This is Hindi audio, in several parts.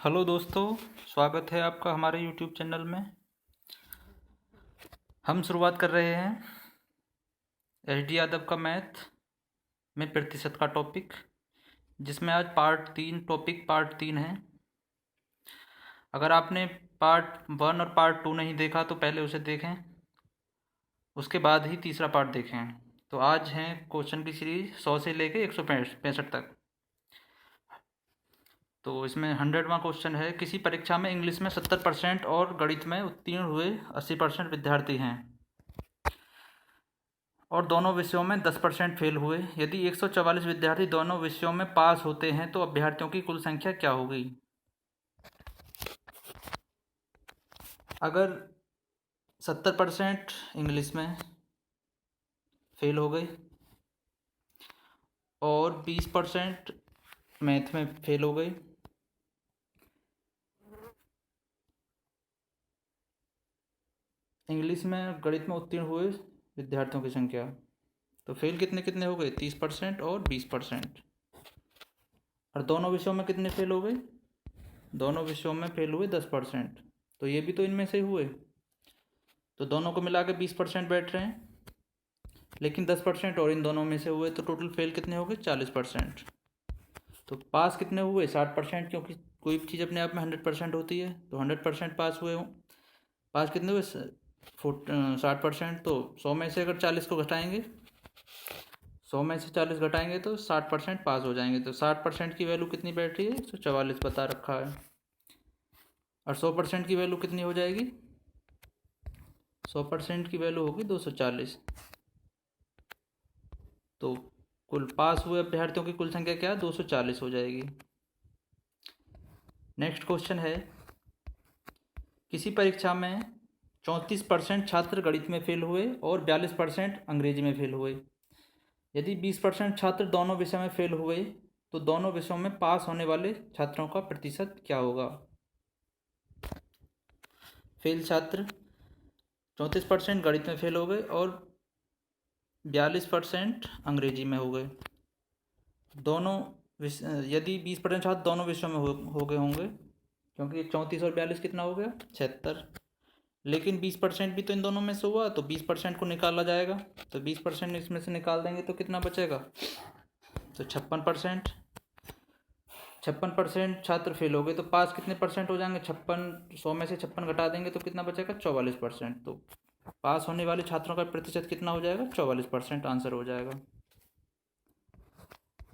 हेलो दोस्तों, स्वागत है आपका हमारे यूट्यूब चैनल में। हम शुरुआत कर रहे हैं एच.डी. यादव का मैथ में प्रतिशत का टॉपिक, जिसमें आज पार्ट 3 है। अगर आपने पार्ट 1 और पार्ट 2 नहीं देखा तो पहले उसे देखें, उसके बाद ही तीसरा पार्ट देखें। तो आज है क्वेश्चन की सीरीज 100 से लेके 165 तक। तो इसमें 100वां क्वेश्चन है, किसी परीक्षा में इंग्लिश में 70% और गणित में उत्तीर्ण हुए 80% विद्यार्थी हैं और दोनों विषयों में 10% फेल हुए। यदि 144 विद्यार्थी दोनों विषयों में पास होते हैं तो अभ्यर्थियों की कुल संख्या क्या होगी? अगर 70% इंग्लिश में फेल हो गए और 20% मैथ में फेल हो गए, इंग्लिश में गणित में उत्तीर्ण हुए विद्यार्थियों की संख्या, तो फेल कितने कितने हो गए? 30% और 20%। और दोनों विषयों में कितने फेल हो गए? दोनों विषयों में फेल हुए 10%। तो ये भी तो इनमें से हुए, तो दोनों को मिला के 20% बैठ रहे हैं, लेकिन 10% और इन दोनों में से हुए, तो टोटल फेल कितने हो गए? 40%। तो पास कितने हुए? 60%, क्योंकि कोई भी चीज़ अपने आप में 100% होती है, तो 100% पास हुए हों। पास कितने हुए? 60%। तो 100 में से अगर 40 को घटाएंगे, 100 में से 40 घटाएंगे तो 60% पास हो जाएंगे। तो 60% की वैल्यू कितनी बैठ रही है? 144 बता रखा है। और 100% की वैल्यू कितनी हो जाएगी? 100% की वैल्यू होगी 240। तो कुल पास हुए अभ्यर्थियों की कुल संख्या क्या है? 240 हो जाएगी। नेक्स्ट क्वेश्चन है, किसी परीक्षा में 34% छात्र गणित में फेल हुए और 42% अंग्रेजी में फेल हुए। यदि 20% छात्र दोनों विषय में फेल हुए तो दोनों विषयों में पास होने वाले छात्रों का प्रतिशत क्या होगा? फेल छात्र 34% गणित में फेल हो गए और 42% अंग्रेजी में हो गए। दोनों यदि 20% छात्र दोनों विषयों में हो गए होंगे, क्योंकि 34 और 42 कितना हो गया? 76। लेकिन 20% भी तो इन दोनों में से हुआ, तो 20% को निकाला जाएगा, तो 20% इसमें से निकाल देंगे तो कितना बचेगा? तो 56%। 56% छात्र फेल हो गए, तो पास कितने परसेंट हो जाएंगे? 56, 100 में से 56 घटा देंगे तो कितना बचेगा? 44%। तो पास होने वाले छात्रों का प्रतिशत कितना हो जाएगा? 44% आंसर हो जाएगा।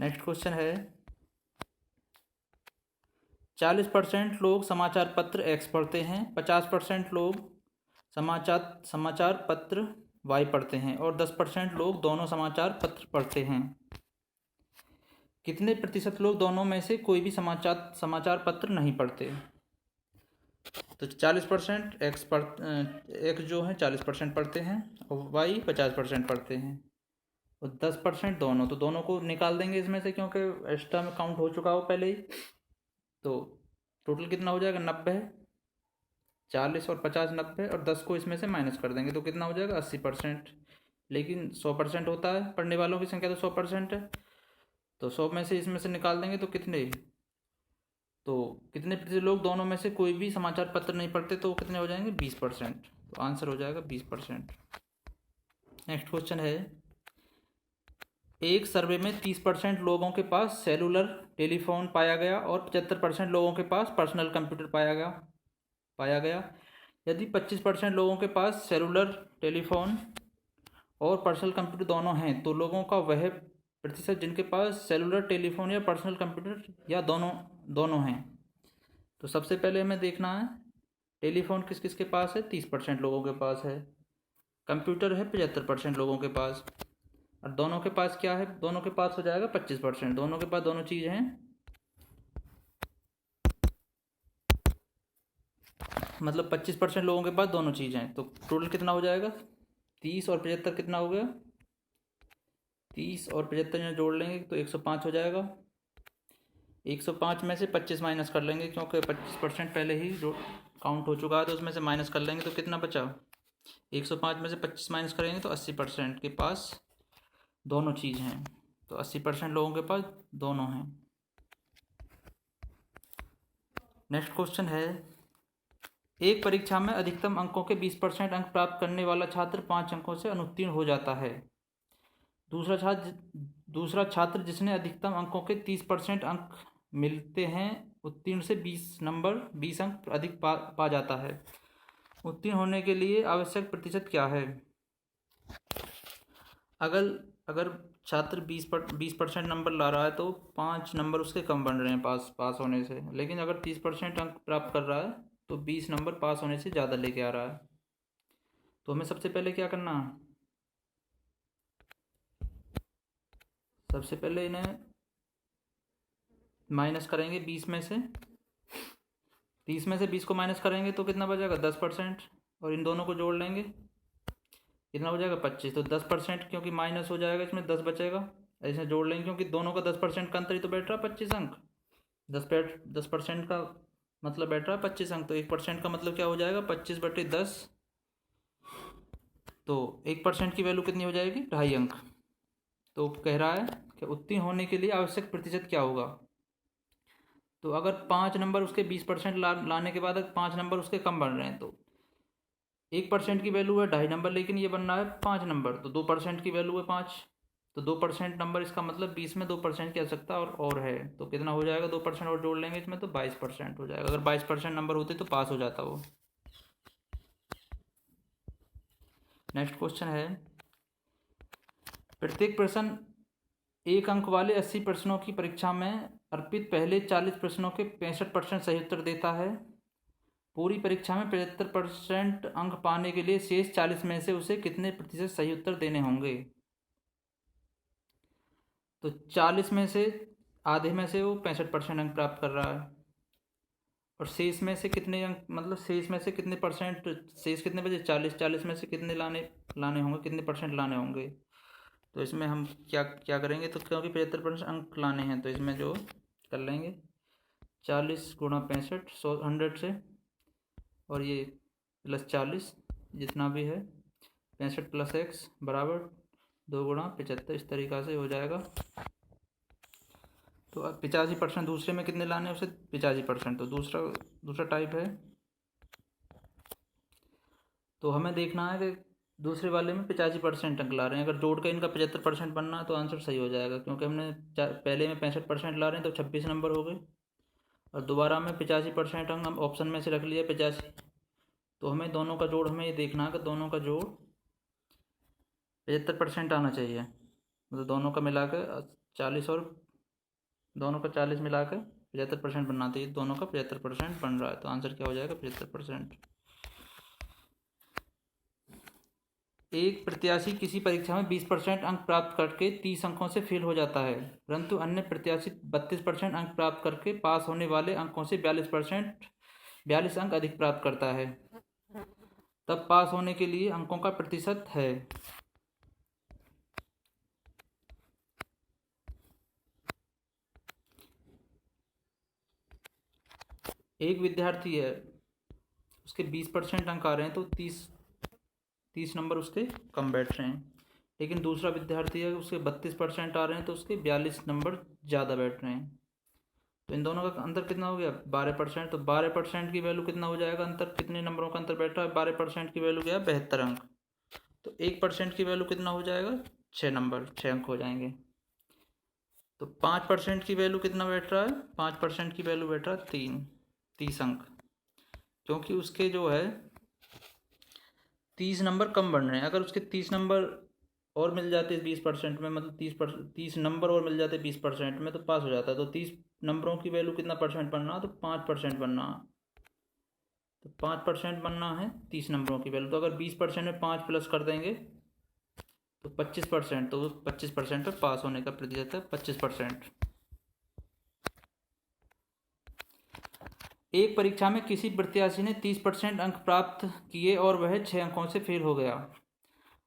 नेक्स्ट क्वेश्चन है, 40% लोग समाचार पत्र एक्स पढ़ते हैं, 50% लोग समाचार पत्र वाई पढ़ते हैं और 10% लोग दोनों समाचार पत्र पढ़ते हैं। कितने प्रतिशत लोग दोनों में से कोई भी समाचार पत्र नहीं पढ़ते? तो 40% एक्स जो है 40% पढ़ते हैं और वाई 50% पढ़ते हैं और 10% दोनों, तो दोनों को निकाल देंगे इसमें से, क्योंकि एक्स्ट्रा में काउंट हो चुका हो पहले ही। तो टोटल कितना हो जाएगा? 90 है। 40 और 50 90, और 10 को इसमें से माइनस कर देंगे तो कितना हो जाएगा? 80%। लेकिन 100% होता है, पढ़ने वालों की संख्या तो 100% है, तो 100 में से इसमें से निकाल देंगे तो कितने प्रतिशत लोग दोनों में से कोई भी समाचार पत्र नहीं पढ़ते, तो कितने हो जाएंगे? 20%। तो आंसर हो जाएगा 20%। नेक्स्ट क्वेश्चन है, एक सर्वे में 30% लोगों के पास सेलुलर टेलीफोन पाया गया और 75% लोगों के पास पर्सनल कंप्यूटर पाया गया। यदि 25% लोगों के पास सेलुलर टेलीफोन और पर्सनल कंप्यूटर दोनों हैं, तो लोगों का वह प्रतिशत जिनके पास सेलुलर टेलीफोन या पर्सनल कंप्यूटर या दोनों हैं। तो सबसे पहले हमें देखना है टेलीफोन किस किस के पास है? 30% लोगों के पास है। कंप्यूटर है 75% लोगों के पास। और दोनों के पास क्या है? दोनों के पास हो जाएगा 25%। दोनों के पास दोनों चीज़ हैं, मतलब 25% लोगों के पास दोनों चीज़ हैं। तो टोटल कितना हो जाएगा? 30 और 75 कितना हो गया? 30 और 75 जोड़ लेंगे तो 105 हो जाएगा। 105 में से 25 माइनस कर लेंगे, क्योंकि 25% पहले ही जो काउंट हो चुका है, तो उसमें से माइनस कर लेंगे तो कितना बचा? 105 में से 25 माइनस करेंगे तो 80% के पास दोनों चीज़ हैं। तो 80% लोगों के पास दोनों हैं। नेक्स्ट क्वेश्चन है, एक परीक्षा में अधिकतम अंकों के 20% अंक प्राप्त करने वाला छात्र 5 अंकों से अनुत्तीर्ण हो जाता है। दूसरा छात्र जिसने अधिकतम अंकों के 30% अंक मिलते हैं उत्तीर्ण से 20 अंक अधिक पा जाता है। उत्तीर्ण होने के लिए आवश्यक प्रतिशत क्या है? अगर छात्र 20% नंबर ला रहा है तो 5 नंबर उसके कम बन रहे हैं पास होने से, लेकिन अगर 30% अंक प्राप्त कर रहा है तो 20 नंबर पास होने से ज़्यादा लेके आ रहा है। तो हमें सबसे पहले क्या करना है? सबसे पहले इन्हें माइनस करेंगे 20 में से। 30 में से 20 को माइनस करेंगे तो कितना बचेगा? 10%। और इन दोनों को जोड़ लेंगे, कितना हो जाएगा? 25। तो 10%, क्योंकि माइनस हो जाएगा इसमें 10 बचेगा, ऐसे जोड़ लेंगे क्योंकि दोनों का 10% का अंतर ही तो बैठ रहा है 25 अंक। 10% का मतलब बैठ रहा है 25 अंक, तो 1% का मतलब क्या हो जाएगा? 25/10। तो 1% की वैल्यू कितनी हो जाएगी? 2.5 अंक। तो कह रहा है कि उत्तीर्ण होने के लिए आवश्यक प्रतिशत क्या होगा? तो अगर 5 नंबर उसके 20% लाने के बाद 5 नंबर उसके कम बन रहे हैं तो 1% की वैल्यू है 2.5 नंबर, लेकिन ये बन रहा है 5 नंबर, तो 2% की वैल्यू है 5। तो 2% नंबर, इसका मतलब 20 में 2% की आवश्यकता और है। तो कितना हो जाएगा? 2% और जोड़ लेंगे इसमें तो 22% हो जाएगा। अगर 22% नंबर होते तो पास हो जाता वो। नेक्स्ट क्वेश्चन है, प्रत्येक प्रश्न 1 अंक वाले 80 प्रश्नों की परीक्षा में अर्पित पहले 40 प्रश्नों के 65% सही उत्तर देता है। पूरी परीक्षा में 75% अंक पाने के लिए शेष 40 में से उसे कितने प्रतिशत सही उत्तर देने होंगे? तो 40 में से आधे में से वो 65% अंक प्राप्त कर रहा है, और शेष में से कितने अंक, मतलब शेष में से कितने परसेंट, शेष कितने बचे? 40 में से कितने लाने होंगे, कितने परसेंट लाने होंगे? तो इसमें हम क्या क्या करेंगे? तो क्योंकि 75% अंक लाने हैं तो इसमें जो कर लेंगे 40 गुणा 65 100 से, और ये +40 जितना भी है 65 + x बराबर 2 गुणा 75, इस तरीक़ा से हो जाएगा। तो 85% दूसरे में कितने लाने उसे? 85%। तो दूसरा टाइप है, तो हमें देखना है कि दूसरे वाले में 85% अंक ला रहे हैं। अगर जोड़ के इनका 75% बनना है तो आंसर सही हो जाएगा, क्योंकि हमने पहले में 65% ला रहे हैं तो 26 नंबर हो गए, और दोबारा में 85% अंक हम ऑप्शन में से रख लिया 85। तो हमें दोनों का जोड़, हमें ये देखना है कि दोनों का जोड़ 75% आना चाहिए। मतलब दोनों का मिला कर 40 और दोनों का 40 मिला कर 75% बनना चाहिए। दोनों का 75% बन रहा है, तो आंसर क्या हो जाएगा? 75%। एक प्रत्याशी किसी परीक्षा में 20% अंक प्राप्त करके 30 अंकों से फेल हो जाता है, परंतु अन्य प्रत्याशी 32% अंक प्राप्त करके पास होने वाले अंकों से 42 अंक अधिक प्राप्त करता है। तब पास होने के लिए अंकों का प्रतिशत है। एक विद्यार्थी है, उसके 20% अंक आ रहे हैं तो 30 नंबर उसके कम बैठ रहे हैं, लेकिन दूसरा विद्यार्थी है उसके 32% आ रहे हैं तो उसके 42 नंबर ज़्यादा बैठ रहे हैं। तो इन दोनों का अंतर कितना हो गया? 12%। तो 12% की वैल्यू कितना हो जाएगा? अंतर कितने नंबरों का अंतर बैठ रहा है? 12% की वैल्यू क्या है? 72 अंक। तो 1% की वैल्यू कितना हो जाएगा? 6 नंबर, 6 अंक हो जाएंगे। तो 5% की वैल्यू कितना बैठ रहा है? 5% की वैल्यू बैठ रहा है 30 अंक, क्योंकि उसके जो है 30 नंबर कम बन रहे हैं। अगर उसके 30 नंबर और मिल जाते 20% में, मतलब 30 नंबर और मिल जाते 20% में तो पास हो जाता है। तो 30 नंबरों की वैल्यू कितना परसेंट बनना? तो 5% बनना। तो 5% बनना है 30 नंबरों की वैल्यू। तो अगर 20% में 5 प्लस कर देंगे तो 25%। तो 25% पर पास होने का प्रतिशत है 25%। एक परीक्षा में किसी प्रत्याशी ने 30% अंक प्राप्त किए और वह 6 अंकों से फेल हो गया।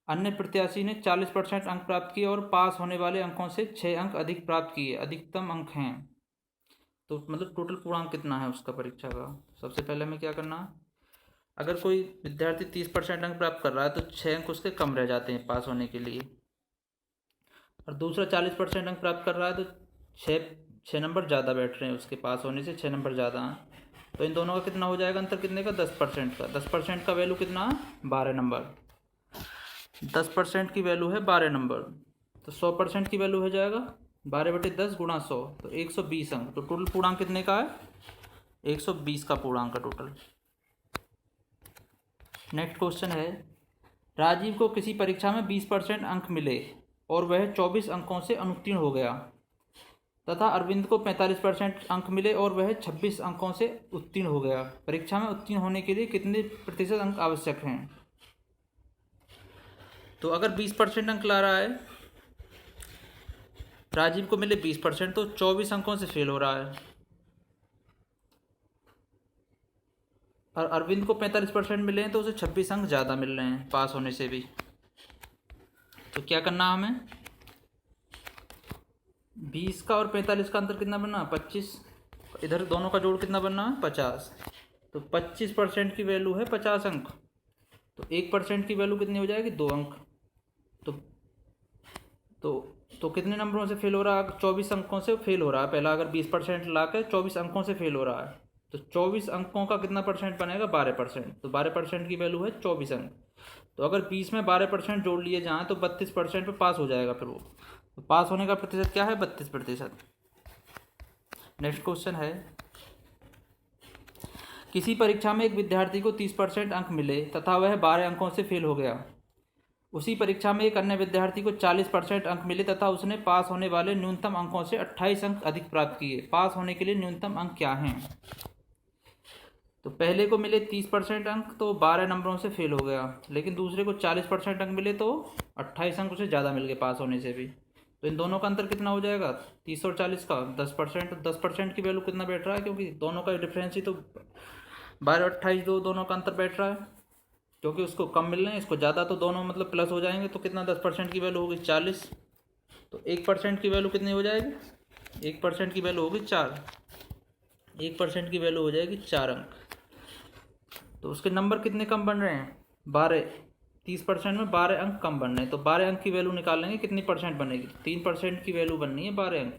अन्य प्रत्याशी ने 40% अंक प्राप्त किए और पास होने वाले अंकों से 6 अंक अधिक प्राप्त किए, अधिकतम अंक हैं। तो मतलब टोटल पूर्णांक कितना है उसका परीक्षा का? सबसे पहले हमें क्या करना है? अगर कोई विद्यार्थी 30% अंक प्राप्त कर रहा है तो 6 अंक उसके कम रह जाते हैं पास होने के लिए, और दूसरा 40% अंक प्राप्त कर रहा है तो छः नंबर ज़्यादा बैठ रहे हैं उसके, पास होने से 6 नंबर ज़्यादा हैं। तो इन दोनों का कितना हो जाएगा अंतर, कितने का, 10% का। 10% का वैल्यू कितना है, 12 नंबर। 10% की वैल्यू है 12 नंबर, तो 100% की वैल्यू हो जाएगा 12/10 गुणा 100, तो 120 अंक। तो टोटल पूर्णांक कितने का है, 120 का पूर्णांक का टोटल। नेक्स्ट क्वेश्चन है, राजीव को किसी परीक्षा में 20% अंक मिले और वह 24 अंकों से अनुत्तीर्ण हो गया, तथा अरविंद को 45% अंक मिले और वह 26 अंकों से उत्तीर्ण हो गया। परीक्षा में उत्तीर्ण होने के लिए कितने प्रतिशत अंक आवश्यक हैं। तो अगर 20% अंक ला रहा है, राजीव को मिले 20%, तो 24 अंकों से फेल हो रहा है, और अरविंद को 45% मिले हैं तो उसे 26 अंक ज़्यादा मिल रहे हैं पास होने से भी। तो क्या करना हमें, 20 का और 45 का अंतर कितना बनना, 25, इधर दोनों का जोड़ कितना बनना है, 50। तो 25% की वैल्यू है 50 अंक, तो 1% की वैल्यू कितनी हो जाएगी, 2 अंक। तो कितने नंबरों से फेल हो रहा है, 24 अंकों से फेल हो रहा है पहला। अगर 20% ला कर 24 अंकों से फेल हो रहा है, तो 24 अंकों का कितना परसेंट बनेगा, 12%। तो 12% की वैल्यू है 24 अंक। तो अगर 20 में 12% जोड़ लिए जाएँ तो 32% पे पास हो जाएगा फिर वो। तो पास होने का प्रतिशत क्या है, 32%। नेक्स्ट क्वेश्चन है, किसी परीक्षा में एक विद्यार्थी को 30% अंक मिले तथा वह 12 अंकों से फेल हो गया। उसी परीक्षा में एक अन्य विद्यार्थी को 40% अंक मिले तथा उसने पास होने वाले न्यूनतम अंकों से 28 अंक अधिक प्राप्त किए। पास होने के लिए न्यूनतम अंक क्या हैं। तो पहले को मिले 30% अंक, तो 12 नंबरों से फेल हो गया, लेकिन दूसरे को 40% अंक मिले तो 28 अंक उसे ज़्यादा मिल गए पास होने से भी। तो इन दोनों का अंतर कितना हो जाएगा, 30 और 40 का 10%। 10% की वैल्यू कितना बैठ रहा है, क्योंकि दोनों का डिफरेंस ही तो 12 और 28 दोनों का अंतर बैठ रहा है, क्योंकि उसको कम मिल रहे हैं, इसको ज़्यादा, तो दोनों मतलब प्लस हो जाएंगे। तो कितना, 10% की वैल्यू होगी 40, तो 1% की वैल्यू कितनी हो जाएगी, 1% की वैल्यू होगी 4, 1% की वैल्यू हो जाएगी 4 अंक। तो उसके नंबर कितने कम बन रहे हैं, 12। 30% में 12 अंक कम बन रहे हैं, तो 12 अंक की वैल्यू निकाल लेंगे, कितनी परसेंट बनेगी, 3% की वैल्यू बननी है 12 अंक।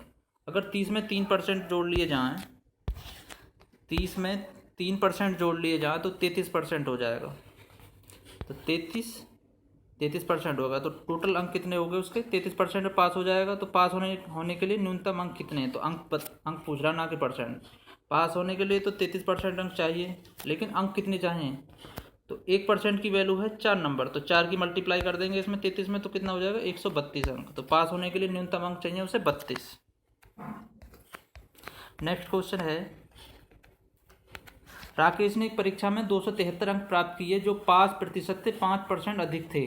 अगर 30 में 3% जोड़ लिए जाएँ, 30 में 3% जोड़ लिए जाएँ तो 33% हो जाएगा। तो 33% होगा, तो टोटल अंक कितने हो गए उसके, 33% में पास हो जाएगा। तो पास होने के लिए न्यूनतम अंक कितने हैं, तो अंक पूछ रहा, ना कि परसेंट। पास होने के लिए तो 33% अंक चाहिए, लेकिन अंक कितने चाहिए, तो 1% की वैल्यू है 4 नंबर, तो 4 की मल्टीप्लाई कर देंगे इसमें 33 में, तो कितना हो जाएगा, 132 अंक। तो पास होने के लिए न्यूनतम अंक चाहिए उसे 32। नेक्स्ट क्वेश्चन है, राकेश ने एक परीक्षा में 273 अंक प्राप्त किए जो पास प्रतिशत से 5% अधिक थे।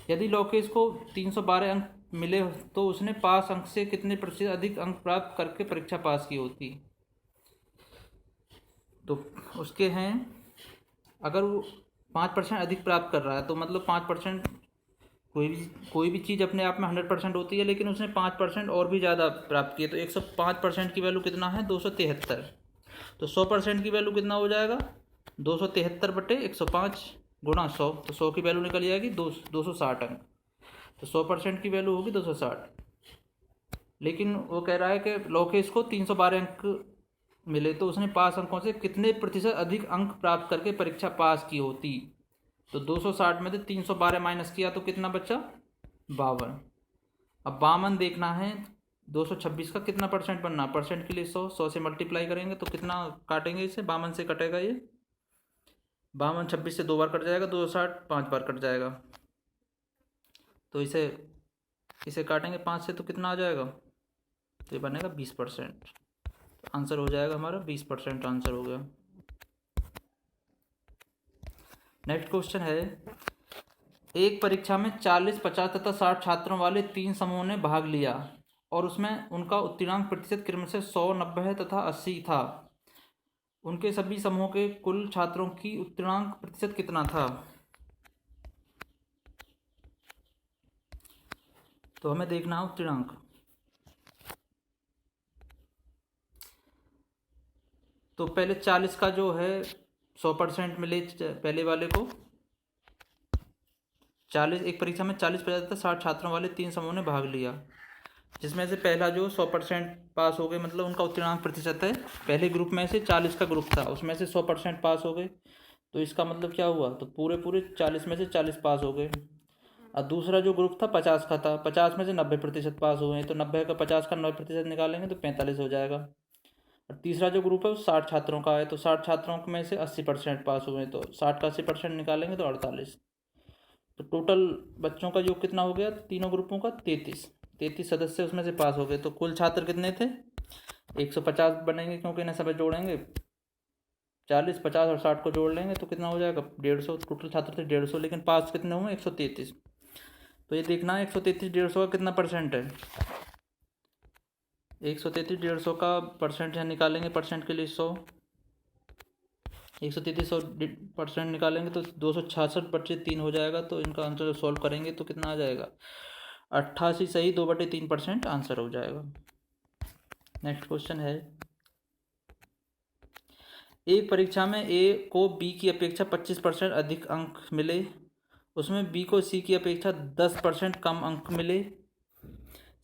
यदि लोकेश को 312 अंक मिले तो उसने पास अंक से कितने प्रतिशत अधिक अंक प्राप्त करके परीक्षा पास की होती। तो उसके हैं, अगर वो 5% अधिक प्राप्त कर रहा है, तो मतलब 5%, कोई भी चीज़ अपने आप में 100% होती है, लेकिन उसने 5% और भी ज़्यादा प्राप्त किए, तो 105% की वैल्यू कितना है, 273। तो 100% की वैल्यू कितना हो जाएगा, 273/105 गुणा 100, तो 100 की वैल्यू निकल जाएगी 260 अंक। तो 100% की वैल्यू होगी 260। लेकिन वो कह रहा है कि लोकेश को 312 अंक मिले तो उसने पास अंकों से कितने प्रतिशत अधिक अंक प्राप्त करके परीक्षा पास की होती। तो 260 में से 312 माइनस किया तो कितना बचा, 52। अब 52 देखना है, 226 का कितना परसेंट बनना, परसेंट के लिए 100 से मल्टीप्लाई करेंगे तो कितना काटेंगे इसे, 52 से कटेगा ये, 52 26 से 2 बार कट जाएगा, 260 5 बार कट जाएगा। तो इसे काटेंगे 5 से तो कितना आ जाएगा, तो ये बनेगा 20%। आंसर हो जाएगा हमारा 20% आंसर हो गया। नेक्स्ट क्वेश्चन है, एक परीक्षा में 40, 50 तथा 60 छात्रों वाले 3 समूहों ने भाग लिया और उसमें उनका उत्तीर्णांक प्रतिशत क्रमशः 100, 90 तथा 80 था। उनके सभी समूहों के कुल छात्रों की उत्तीर्णांक प्रतिशत कितना था। तो हमें देखना है उत्तीर्णांक। तो पहले 40 का जो है 100% मिले पहले वाले को, 40, एक परीक्षा में 40, 50 तथा 60 छात्रों वाले 3 समूहों ने भाग लिया। जिसमें से पहला जो 100% पास हो गए, मतलब उनका उत्तीर्णांक प्रतिशत है, पहले ग्रुप में से 40 का ग्रुप था, उसमें से 100% पास हो गए, तो इसका मतलब क्या हुआ, तो पूरे पूरे 40 में से 40 पास हो गए। और दूसरा जो ग्रुप था 50 का था, 50 में से 90% पास हुए हैं, तो 90 का 50 का 90% निकालेंगे तो 45 हो जाएगा। और तीसरा जो ग्रुप है वो 60 छात्रों का है, तो 60 छात्रों में से 80% पास हुए हैं, तो 60 का 80% निकालेंगे तो 48। तो टोटल बच्चों का योग कितना हो गया तीनों ग्रुपों का, 33 सदस्य उसमें से पास हो गए। तो कुल छात्र कितने थे, 150 बनेंगे, क्योंकि इन्हें सब जोड़ेंगे, 40 50 और 60 को जोड़ लेंगे तो कितना हो जाएगा 150। टोटल छात्र थे 150, लेकिन पास कितने हुए 133। तो ये देखना है 133 150 का कितना परसेंट है। 133 150 का परसेंट यहाँ निकालेंगे, परसेंट के लिए 100, 133 100% निकालेंगे तो 266 बटे 3 हो जाएगा। तो इनका आंसर सॉल्व करेंगे तो कितना आ जाएगा, 88 सही 2/3% आंसर हो जाएगा। नेक्स्ट क्वेश्चन है, एक परीक्षा में ए को बी की अपेक्षा 25% अधिक अंक मिले, उसमें बी को सी की अपेक्षा 10% कम अंक मिले,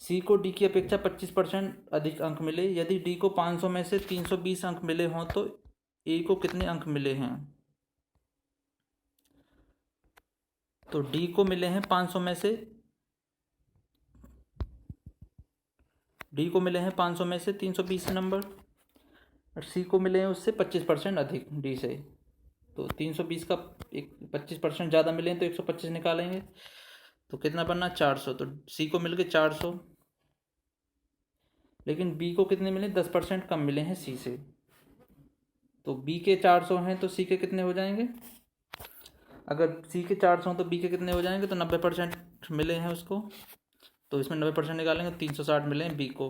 सी को डी की अपेक्षा 25% अधिक अंक मिले। यदि डी को 500 में से 320 अंक मिले हों तो ए को कितने अंक मिले हैं। तो डी को मिले हैं 500 में से, डी को मिले हैं 500 में से 320 नंबर, और सी को मिले हैं उससे 25% अधिक डी से। तो 320 का 25% ज़्यादा मिले हैं तो 125 निकालेंगे तो कितना बनना 400। तो सी को मिल गए 400, लेकिन बी को कितने मिले 10% कम मिले हैं सी से। तो बी के 400 हैं तो सी के कितने हो जाएंगे, अगर सी के 400 तो बी के कितने हो जाएंगे, तो 90% मिले हैं उसको, तो इसमें 90% निकालेंगे 360 मिले हैं बी को।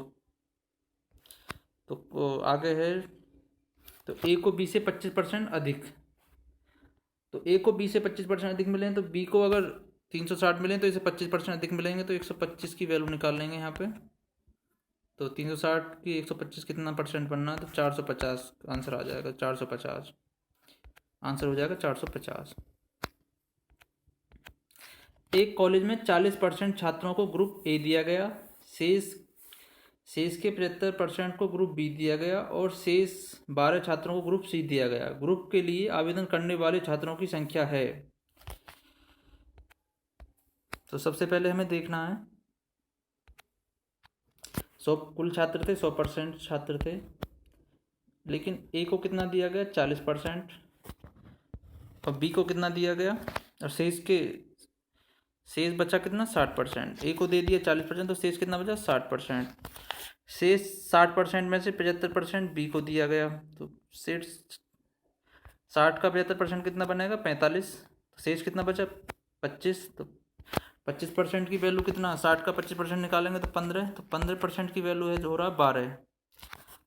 तो आगे है, तो ए को बी से 25% अधिक, तो ए को बी से 25% अधिक मिले हैं, तो बी को अगर 360 मिले तो इसे 25% अधिक मिलेंगे, तो 125 की वैल्यू निकाल लेंगे यहाँ पे। तो 360 की 125 कितना परसेंट बनना है, तो 450 आंसर आ जाएगा, 450 आंसर हो जाएगा 450। एक कॉलेज में 40% छात्रों को ग्रुप ए दिया गया, शेष के 75% को ग्रुप बी दिया गया और शेष 12 छात्रों को ग्रुप सी दिया गया। ग्रुप के लिए आवेदन करने वाले छात्रों की संख्या है। तो सबसे पहले हमें देखना है, 100 कुल छात्र थे, 100% छात्र थे, लेकिन ए को कितना दिया गया 40% और बी को कितना दिया गया, और शेष बचा कितना 60%। ए को दे दिया 40% तो शेष कितना बचा 60%। शेष 60% में से 75% बी को दिया गया, तो शेष 60 का 75% कितना बनेगा 45, तो शेष कितना बचा 25। तो 25% की वैल्यू कितना, 60 का 25% निकालेंगे तो 15, तो 15% की वैल्यू है हो रहा 12।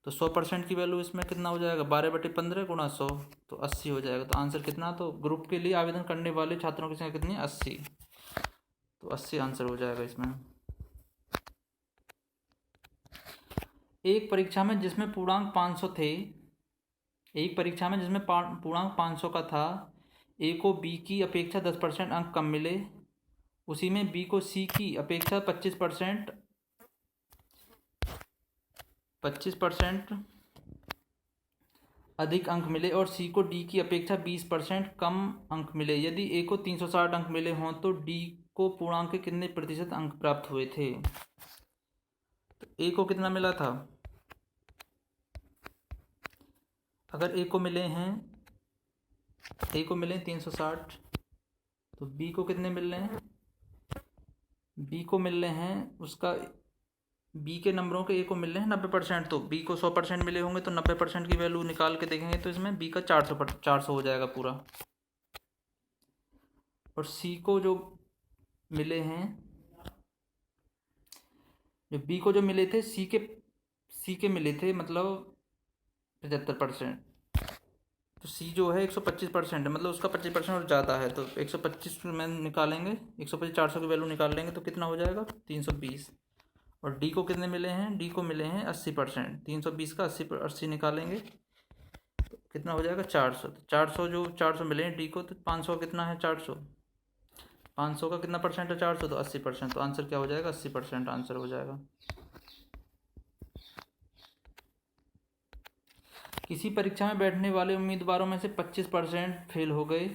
तो 100% की वैल्यू इसमें कितना हो जाएगा 12/15 गुणा 100, तो 80 हो जाएगा। तो आंसर कितना, तो ग्रुप के लिए आवेदन करने वाले छात्रों की संख्या कितनी 80, तो 80 आंसर हो जाएगा इसमें। एक परीक्षा में जिसमें पूर्णांक 500 थे, एक परीक्षा में जिसमें पूर्णांक 500 का था, ए को बी की अपेक्षा 10% अंक कम मिले, उसी में बी को सी की अपेक्षा 25% अधिक अंक मिले और सी को डी की अपेक्षा 20% कम अंक मिले। यदि ए को 360 अंक मिले हों तो डी को पूर्णांक के कितने प्रतिशत अंक प्राप्त हुए थे। तो ए को कितना मिला था, अगर ए को मिले हैं 360, तो बी को कितने मिल रहे हैं, बी को मिल रहे हैं उसका, बी के नंबरों के ए को मिल रहे हैं 90%, तो बी को 100% मिले होंगे तो 90% की वैल्यू निकाल के देखेंगे तो इसमें बी का 400 हो जाएगा पूरा। और सी को जो मिले हैं, जो बी को जो मिले थे सी के मिले थे मतलब 75%, तो सी जो है 125% है, मतलब उसका 25% और ज़्यादा है, तो 125 में निकालेंगे, 125 400 की वैल्यू निकाल लेंगे तो कितना हो जाएगा 320। और डी को कितने मिले हैं, डी को मिले हैं 80%, 320 का 80 निकालेंगे तो कितना हो जाएगा 400। तो 400 जो 400 मिले हैं डी को, तो 500 कितना है 500 का कितना परसेंट है 400, तो 80%। तो आंसर क्या हो जाएगा 80% आंसर हो जाएगा। किसी परीक्षा में बैठने वाले उम्मीदवारों में से 25% फेल हो गए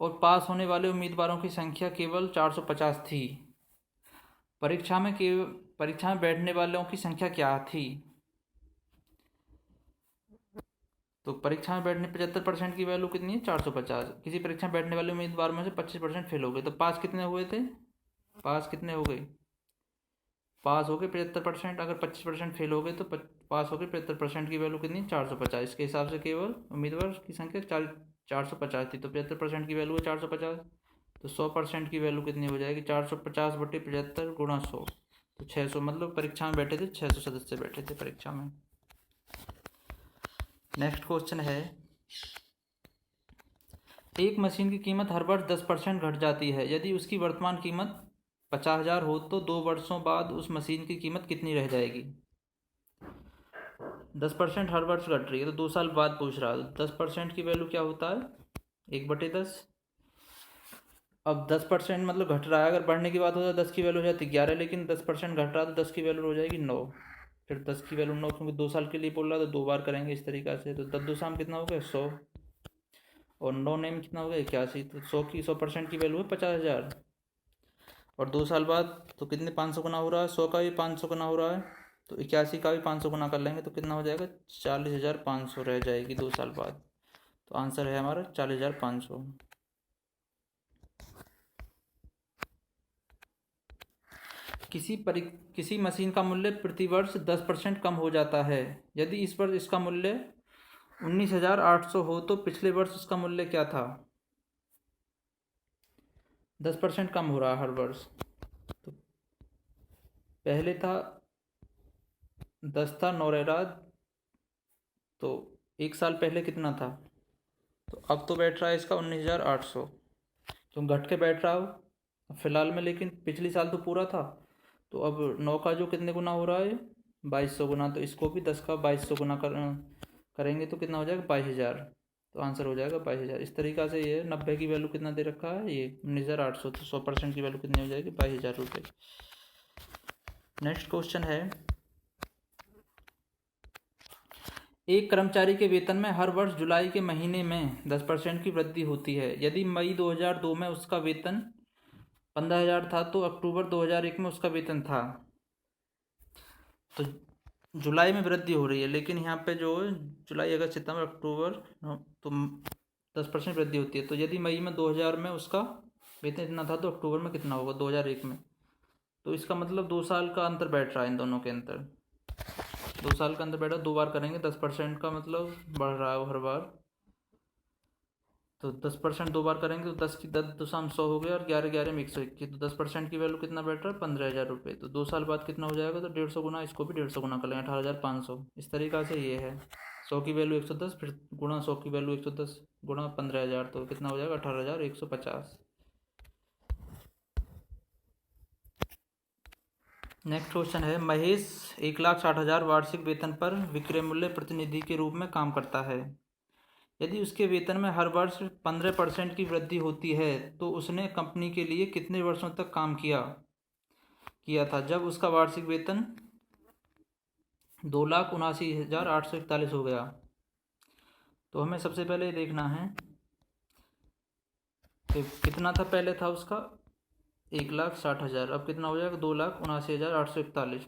और पास होने वाले उम्मीदवारों की संख्या केवल 450 थी। परीक्षा में बैठने वालों की संख्या क्या थी? तो परीक्षा में बैठने 75% की वैल्यू कितनी है? 450। किसी परीक्षा में बैठने वाले उम्मीदवार में से 25% फेल हो गए, तो पास कितने हुए थे? पास कितने हो गए? पास हो गए 75%। अगर 25% फेल हो गए तो पास हो गए 75% की वैल्यू कितनी? 450। इसके हिसाब से केवल उम्मीदवार की संख्या 450 थी, तो 75% की वैल्यू है 450। तो 100% की वैल्यू कितनी हो जाएगी? 450/75 गुणा 100, तो 600। मतलब परीक्षा में बैठे थे 600 सदस्य बैठे थे परीक्षा में। नेक्स्ट क्वेश्चन है, एक मशीन की कीमत हर वर्ष 10% घट जाती है। यदि उसकी वर्तमान कीमत 50,000 हो तो 2 वर्षों बाद उस मशीन की कीमत कितनी रह जाएगी? 10% हर वर्ष घट रही है, तो 2 साल बाद पूछ रहा है। 10% की वैल्यू क्या होता है? 1/10। अब 10% मतलब घट रहा है, अगर बढ़ने की बात हो तो 10 की वैल्यू हो जाती है 11, लेकिन 10% घट रहा है तो 10 की वैल्यू हो जाएगी 9। फिर 10 की वैल्यू 9, क्योंकि 2 साल के लिए बोल रहा है तो 2 बार करेंगे इस तरीक़ा से। तो 10 2 साल कितना हो गया? 100, और 9 नेम कितना हो गया? 81। तो 100% की वैल्यू है 50,000, और 2 साल बाद तो कितने 500 गुना हो रहा है? 100 का भी 500 गुना हो रहा है, तो 81 का भी 500 गुना कर लेंगे तो कितना हो जाएगा? 40,500 रह जाएगी 2 साल बाद। तो आंसर है हमारा 40,500। किसी मशीन का मूल्य प्रतिवर्ष 10% कम हो जाता है। यदि इस वर्ष इसका मूल्य 19,800 हो तो पिछले वर्ष उसका मूल्य क्या था? 10% कम हो रहा है हर वर्ष। तो पहले था 10 था, 9 रह रहा, तो 1 साल पहले कितना था? तो अब तो बैठ रहा है इसका 19,800, तो घट के बैठ रहा हो फिलहाल में, लेकिन पिछली साल तो पूरा था। तो अब 9 का जो कितने गुना हो रहा है? 2200 गुना। तो इसको भी 10 का 2200 गुना करेंगे तो कितना हो जाएगा? 22,000। तो आंसर हो जाएगा 22,000। इस तरीक़ा से ये 90 की वैल्यू कितना दे रखा है? ये 19,800। तो 100% की वैल्यू कितनी हो जाएगी? 22,000 रुपये। नेक्स्ट क्वेश्चन है, एक कर्मचारी के वेतन में हर वर्ष जुलाई के महीने में 10% की वृद्धि होती है। यदि मई 2002 में उसका वेतन 15,000 था तो अक्टूबर 2001 में उसका वेतन था। तो जुलाई में वृद्धि हो रही है, लेकिन यहाँ पे जो जुलाई, अगस्त, सितंबर, अक्टूबर, तो 10% वृद्धि होती है। तो यदि मई में 2000 में उसका वेतन इतना था तो अक्टूबर में कितना होगा? 2001 में। तो इसका मतलब 2 साल का अंतर बैठ रहा है इन दोनों के अंतर। 2 साल का अंतर बैठा, 2 बार करेंगे, 10% का मतलब बढ़ रहा है हर बार। तो 10% 2 बार करेंगे तो 10 की 10 2 शाम 100 हो गया, और 11 11 में 121। तो 10% की वैल्यू कितना बैठ रहा है? 15,000 रुपये। तो 2 साल बाद कितना हो जाएगा? तो 150 गुना, इसको भी 150 गुना कर लेंगे, 18,500। इस तरीक़ा से ये है 100 की वैल्यू 110, फिर गुणा 100 की वैल्यू 110 गुणा 15,000, तो कितना हो जाएगा? 18,150। नेक्स्ट क्वेश्चन है, महेश 1,60,000 वार्षिक वेतन पर विक्रय मूल्य प्रतिनिधि के रूप में काम करता है। यदि उसके वेतन में हर वर्ष 15% की वृद्धि होती है तो उसने कंपनी के लिए कितने वर्षों तक काम किया था जब उसका वार्षिक वेतन 2,79,841 हो गया? तो हमें सबसे पहले ये देखना है कि कितना था। पहले था उसका 1,60,000, अब कितना हो जाएगा? 2,79,841।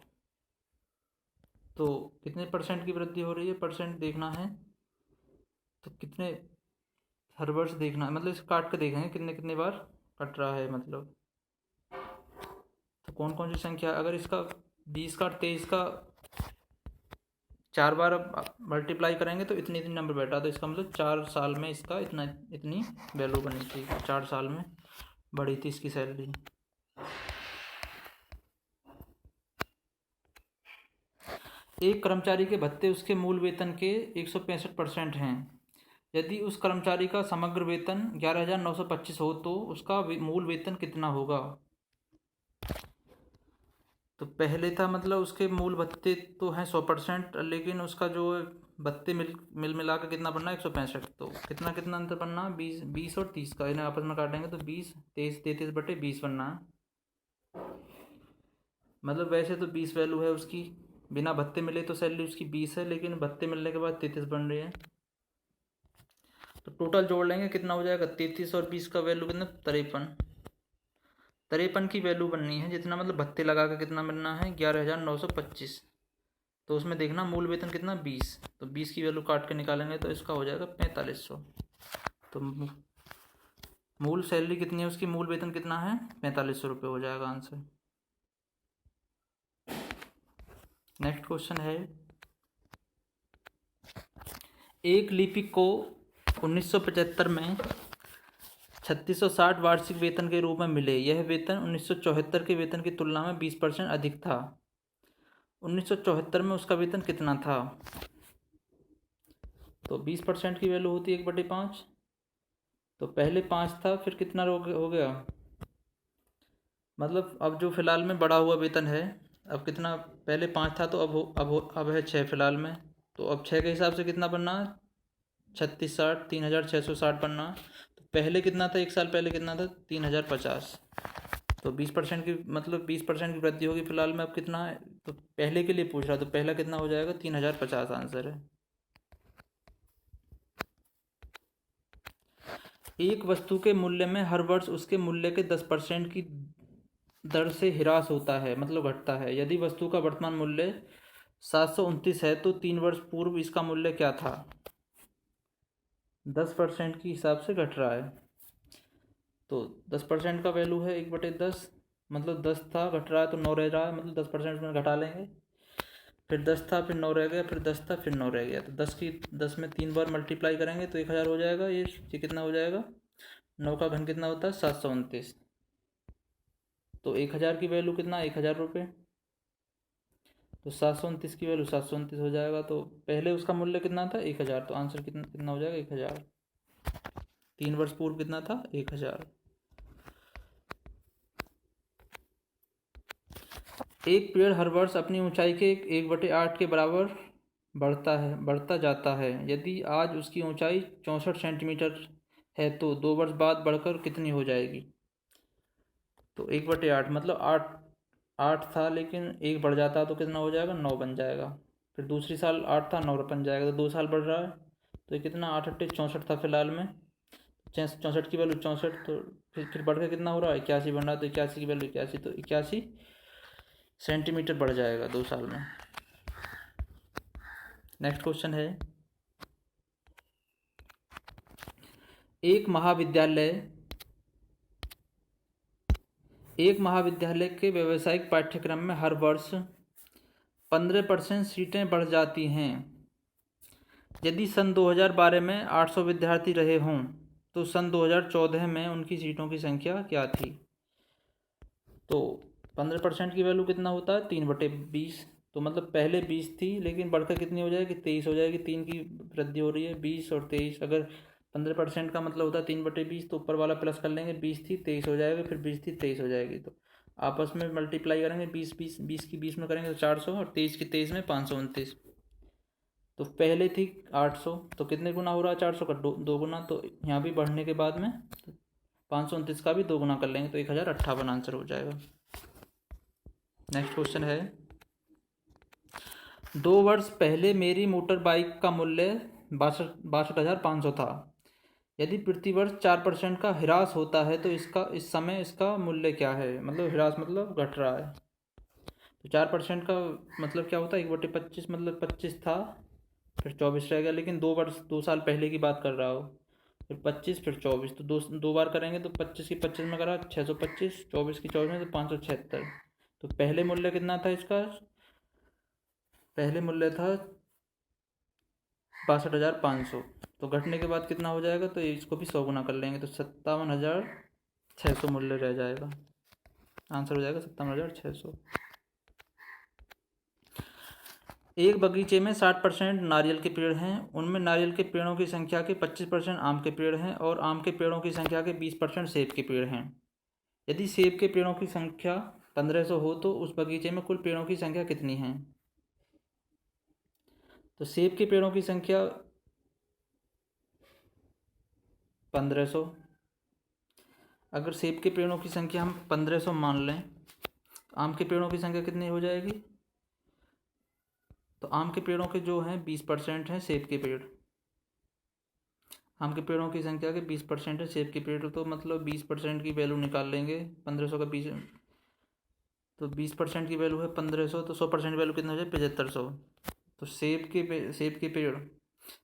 तो कितने परसेंट की वृद्धि हो रही है? परसेंट देखना है, तो कितने हर वर्ष देखना है, मतलब इसे काट के देखेंगे कितने कितने बार कट रहा है मतलब। तो कौन कौन सी संख्या, अगर इसका 20 का 23 का 4 बार मल्टीप्लाई करेंगे तो इतनी इतनी नंबर बैठा, तो इसका मतलब 4 साल में इसका इतनी वैल्यू बनी थी, 4 साल में बढ़ी थी इसकी सैलरी। एक कर्मचारी के भत्ते उसके मूल वेतन के 165% हैं। यदि उस कर्मचारी का समग्र वेतन 11,925 हो तो उसका मूल वेतन कितना होगा? तो पहले था मतलब उसके मूल भत्ते तो हैं 100%, लेकिन उसका जो भत्ते मिल मिला के कितना बनना है? 165। तो कितना कितना अंतर बनना है? 20 और 30 का, इन्हें आपस में काटेंगे तो 20 23 33/20 बनना है। मतलब वैसे तो 20 वैल्यू है उसकी, बिना भत्ते मिले तो सैलरी उसकी 20 है, लेकिन भत्ते मिलने के बाद 33 बन रही है। तो टोटल जोड़ लेंगे कितना हो जाएगा, 33 और 20 का वैल्यू कितना, 53। 53 की वैल्यू बननी है, जितना मतलब भत्ते लगा के कितना बनना है, 11,925। तो उसमें देखना मूल वेतन कितना, 20, तो 20 की वैल्यू काट के निकालेंगे तो इसका हो जाएगा 4500। तो मूल सैलरी कितनी है उसकी, मूल वेतन कितना है, 4500 रुपये हो जाएगा आंसर। नेक्स्ट क्वेश्चन है, एक लिपिक को 1975 में 3660 वार्षिक वेतन के रूप में मिले। यह वेतन 1974 के वेतन की तुलना में 20% अधिक था। 1974 में उसका वेतन कितना था, तो 20% की वैल्यू होती है 1/5। तो पहले 5 था, फिर कितना हो गया, मतलब अब जो फिलहाल में बढ़ा हुआ वेतन है, अब कितना, पहले 5 था तो अब है 6 फिलहाल में। तो अब 6 के हिसाब से कितना बनना, 3660, 3660 बनना। तो पहले कितना था, 1 साल पहले कितना था, 3050। तो 20% की, मतलब 20% की वृद्धि होगी फिलहाल में। अब कितना है, तो पहले के लिए पूछ रहा, तो पहला कितना हो जाएगा, 3050 आंसर है। एक वस्तु के मूल्य में हर वर्ष उसके मूल्य के 10% की दर से ह्रास होता है, मतलब घटता है। यदि वस्तु का वर्तमान मूल्य 729 है तो 3 वर्ष पूर्व इसका मूल्य क्या था, 10% के हिसाब से घट रहा है। तो 10% का वैल्यू है 1/10, मतलब 10 था, घट रहा है तो 9 रह रहा है, मतलब 10% में घटा लेंगे। फिर 10 था, फिर 9 रह गया, फिर 10 था, फिर 9 रह गया। तो 10 में 3 बार मल्टीप्लाई करेंगे तो 1000 हो जाएगा। ये कितना हो जाएगा, 9 का घन कितना होता है, 729। तो 1000 की वैल्यू कितना, 1000 रुपये। तो 729 की वैल्यू 729 हो जाएगा। तो पहले उसका मूल्य कितना था, 1000। तो आंसर कितना हो जाएगा, 1000। 3 वर्ष पूर्व कितना था, 1000। एक पेड़ हर वर्ष अपनी ऊंचाई के 1/8 के बराबर बढ़ता जाता है। यदि आज उसकी ऊंचाई 64 सेंटीमीटर है तो 2 वर्ष बाद बढ़कर कितनी हो जाएगी। तो 1/8 मतलब 8 था, लेकिन 1 बढ़ जाता तो कितना हो जाएगा, 9 बन जाएगा। फिर दूसरी साल 8 था, 9 बन जाएगा। तो 2 साल बढ़ रहा है, तो ये कितना, 8 8 64 था फिलहाल में, 64 की वैल्यू 64। तो फिर बढ़ के कितना हो रहा है, 81 बन रहा है। तो 81 की वैल्यू 81, तो 81 सेंटीमीटर बढ़ जाएगा 2 साल में। नेक्स्ट क्वेश्चन है, एक महाविद्यालय के व्यावसायिक पाठ्यक्रम में हर वर्ष 15% सीटें बढ़ जाती हैं। यदि सन 2012 में 800 विद्यार्थी रहे हों तो सन 2014 में उनकी सीटों की संख्या क्या थी। तो 15% की वैल्यू कितना होता है, 3/20। तो मतलब पहले 20 थी, लेकिन बढ़कर कितनी हो जाएगी, 23 हो जाएगी। 3 की वृद्धि हो रही है, 20 और 23। अगर 15% का मतलब होता है 3/20, तो ऊपर वाला प्लस कर लेंगे, 20 थी 23 हो जाएगा, फिर 20 थी 23 हो जाएगी। तो आपस में मल्टीप्लाई करेंगे, 20 की 20 में करेंगे तो 400, और 23 की 23 में 529। तो पहले थी 800, तो कितने गुना हो रहा है, 400 का 2 गुना। तो यहाँ भी बढ़ने के बाद में 529 का भी 2 गुना कर लेंगे तो 1058 आंसर हो जाएगा। नेक्स्ट क्वेश्चन है, 2 वर्ष पहले मेरी मोटर बाइक का मूल्य 62,500 था। यदि प्रति वर्ष 4% का ह्रास होता है तो इस समय इसका मूल्य क्या है, मतलब ह्रास मतलब घट रहा है। तो 4% का मतलब क्या होता है, 1/25, मतलब 25 था, फिर 24 रह गया। लेकिन 2 साल पहले की बात कर रहा हो, फिर 25 फिर 24। तो दो बार करेंगे तो 25 की 25 में करा 625, 24 की 24 में तो 576। तो पहले मूल्य कितना था इसका, पहले मूल्य था 62,500। तो घटने के बाद कितना हो जाएगा, तो इसको भी 100 गुना कर लेंगे तो 57,600 मूल्य रह जाएगा। आंसर हो जाएगा 57,600। एक बगीचे में 60% नारियल के पेड़ हैं। उनमें नारियल के पेड़ों की संख्या के 25% आम के पेड़ हैं और आम के पेड़ों की संख्या के 20% सेब के पेड़ हैं। यदि सेब के पेड़ों की संख्या 1500 हो तो उस बगीचे में कुल पेड़ों की संख्या कितनी है। तो सेब के पेड़ों की संख्या 1500। अगर सेब के पेड़ों की संख्या हम 1500 मान लें, आम के पेड़ों की संख्या कितनी हो जाएगी, तो आम के पेड़ों के जो हैं 20% हैं सेब के पेड़, आम के पेड़ों की संख्या के 20% है सेब के पेड़, तो मतलब 20% की वैल्यू निकाल लेंगे 1500 का 20, तो 20% की वैल्यू है 1500, तो 100% वैल्यू कितना हो जाए 7500। तो सेब के पेड़,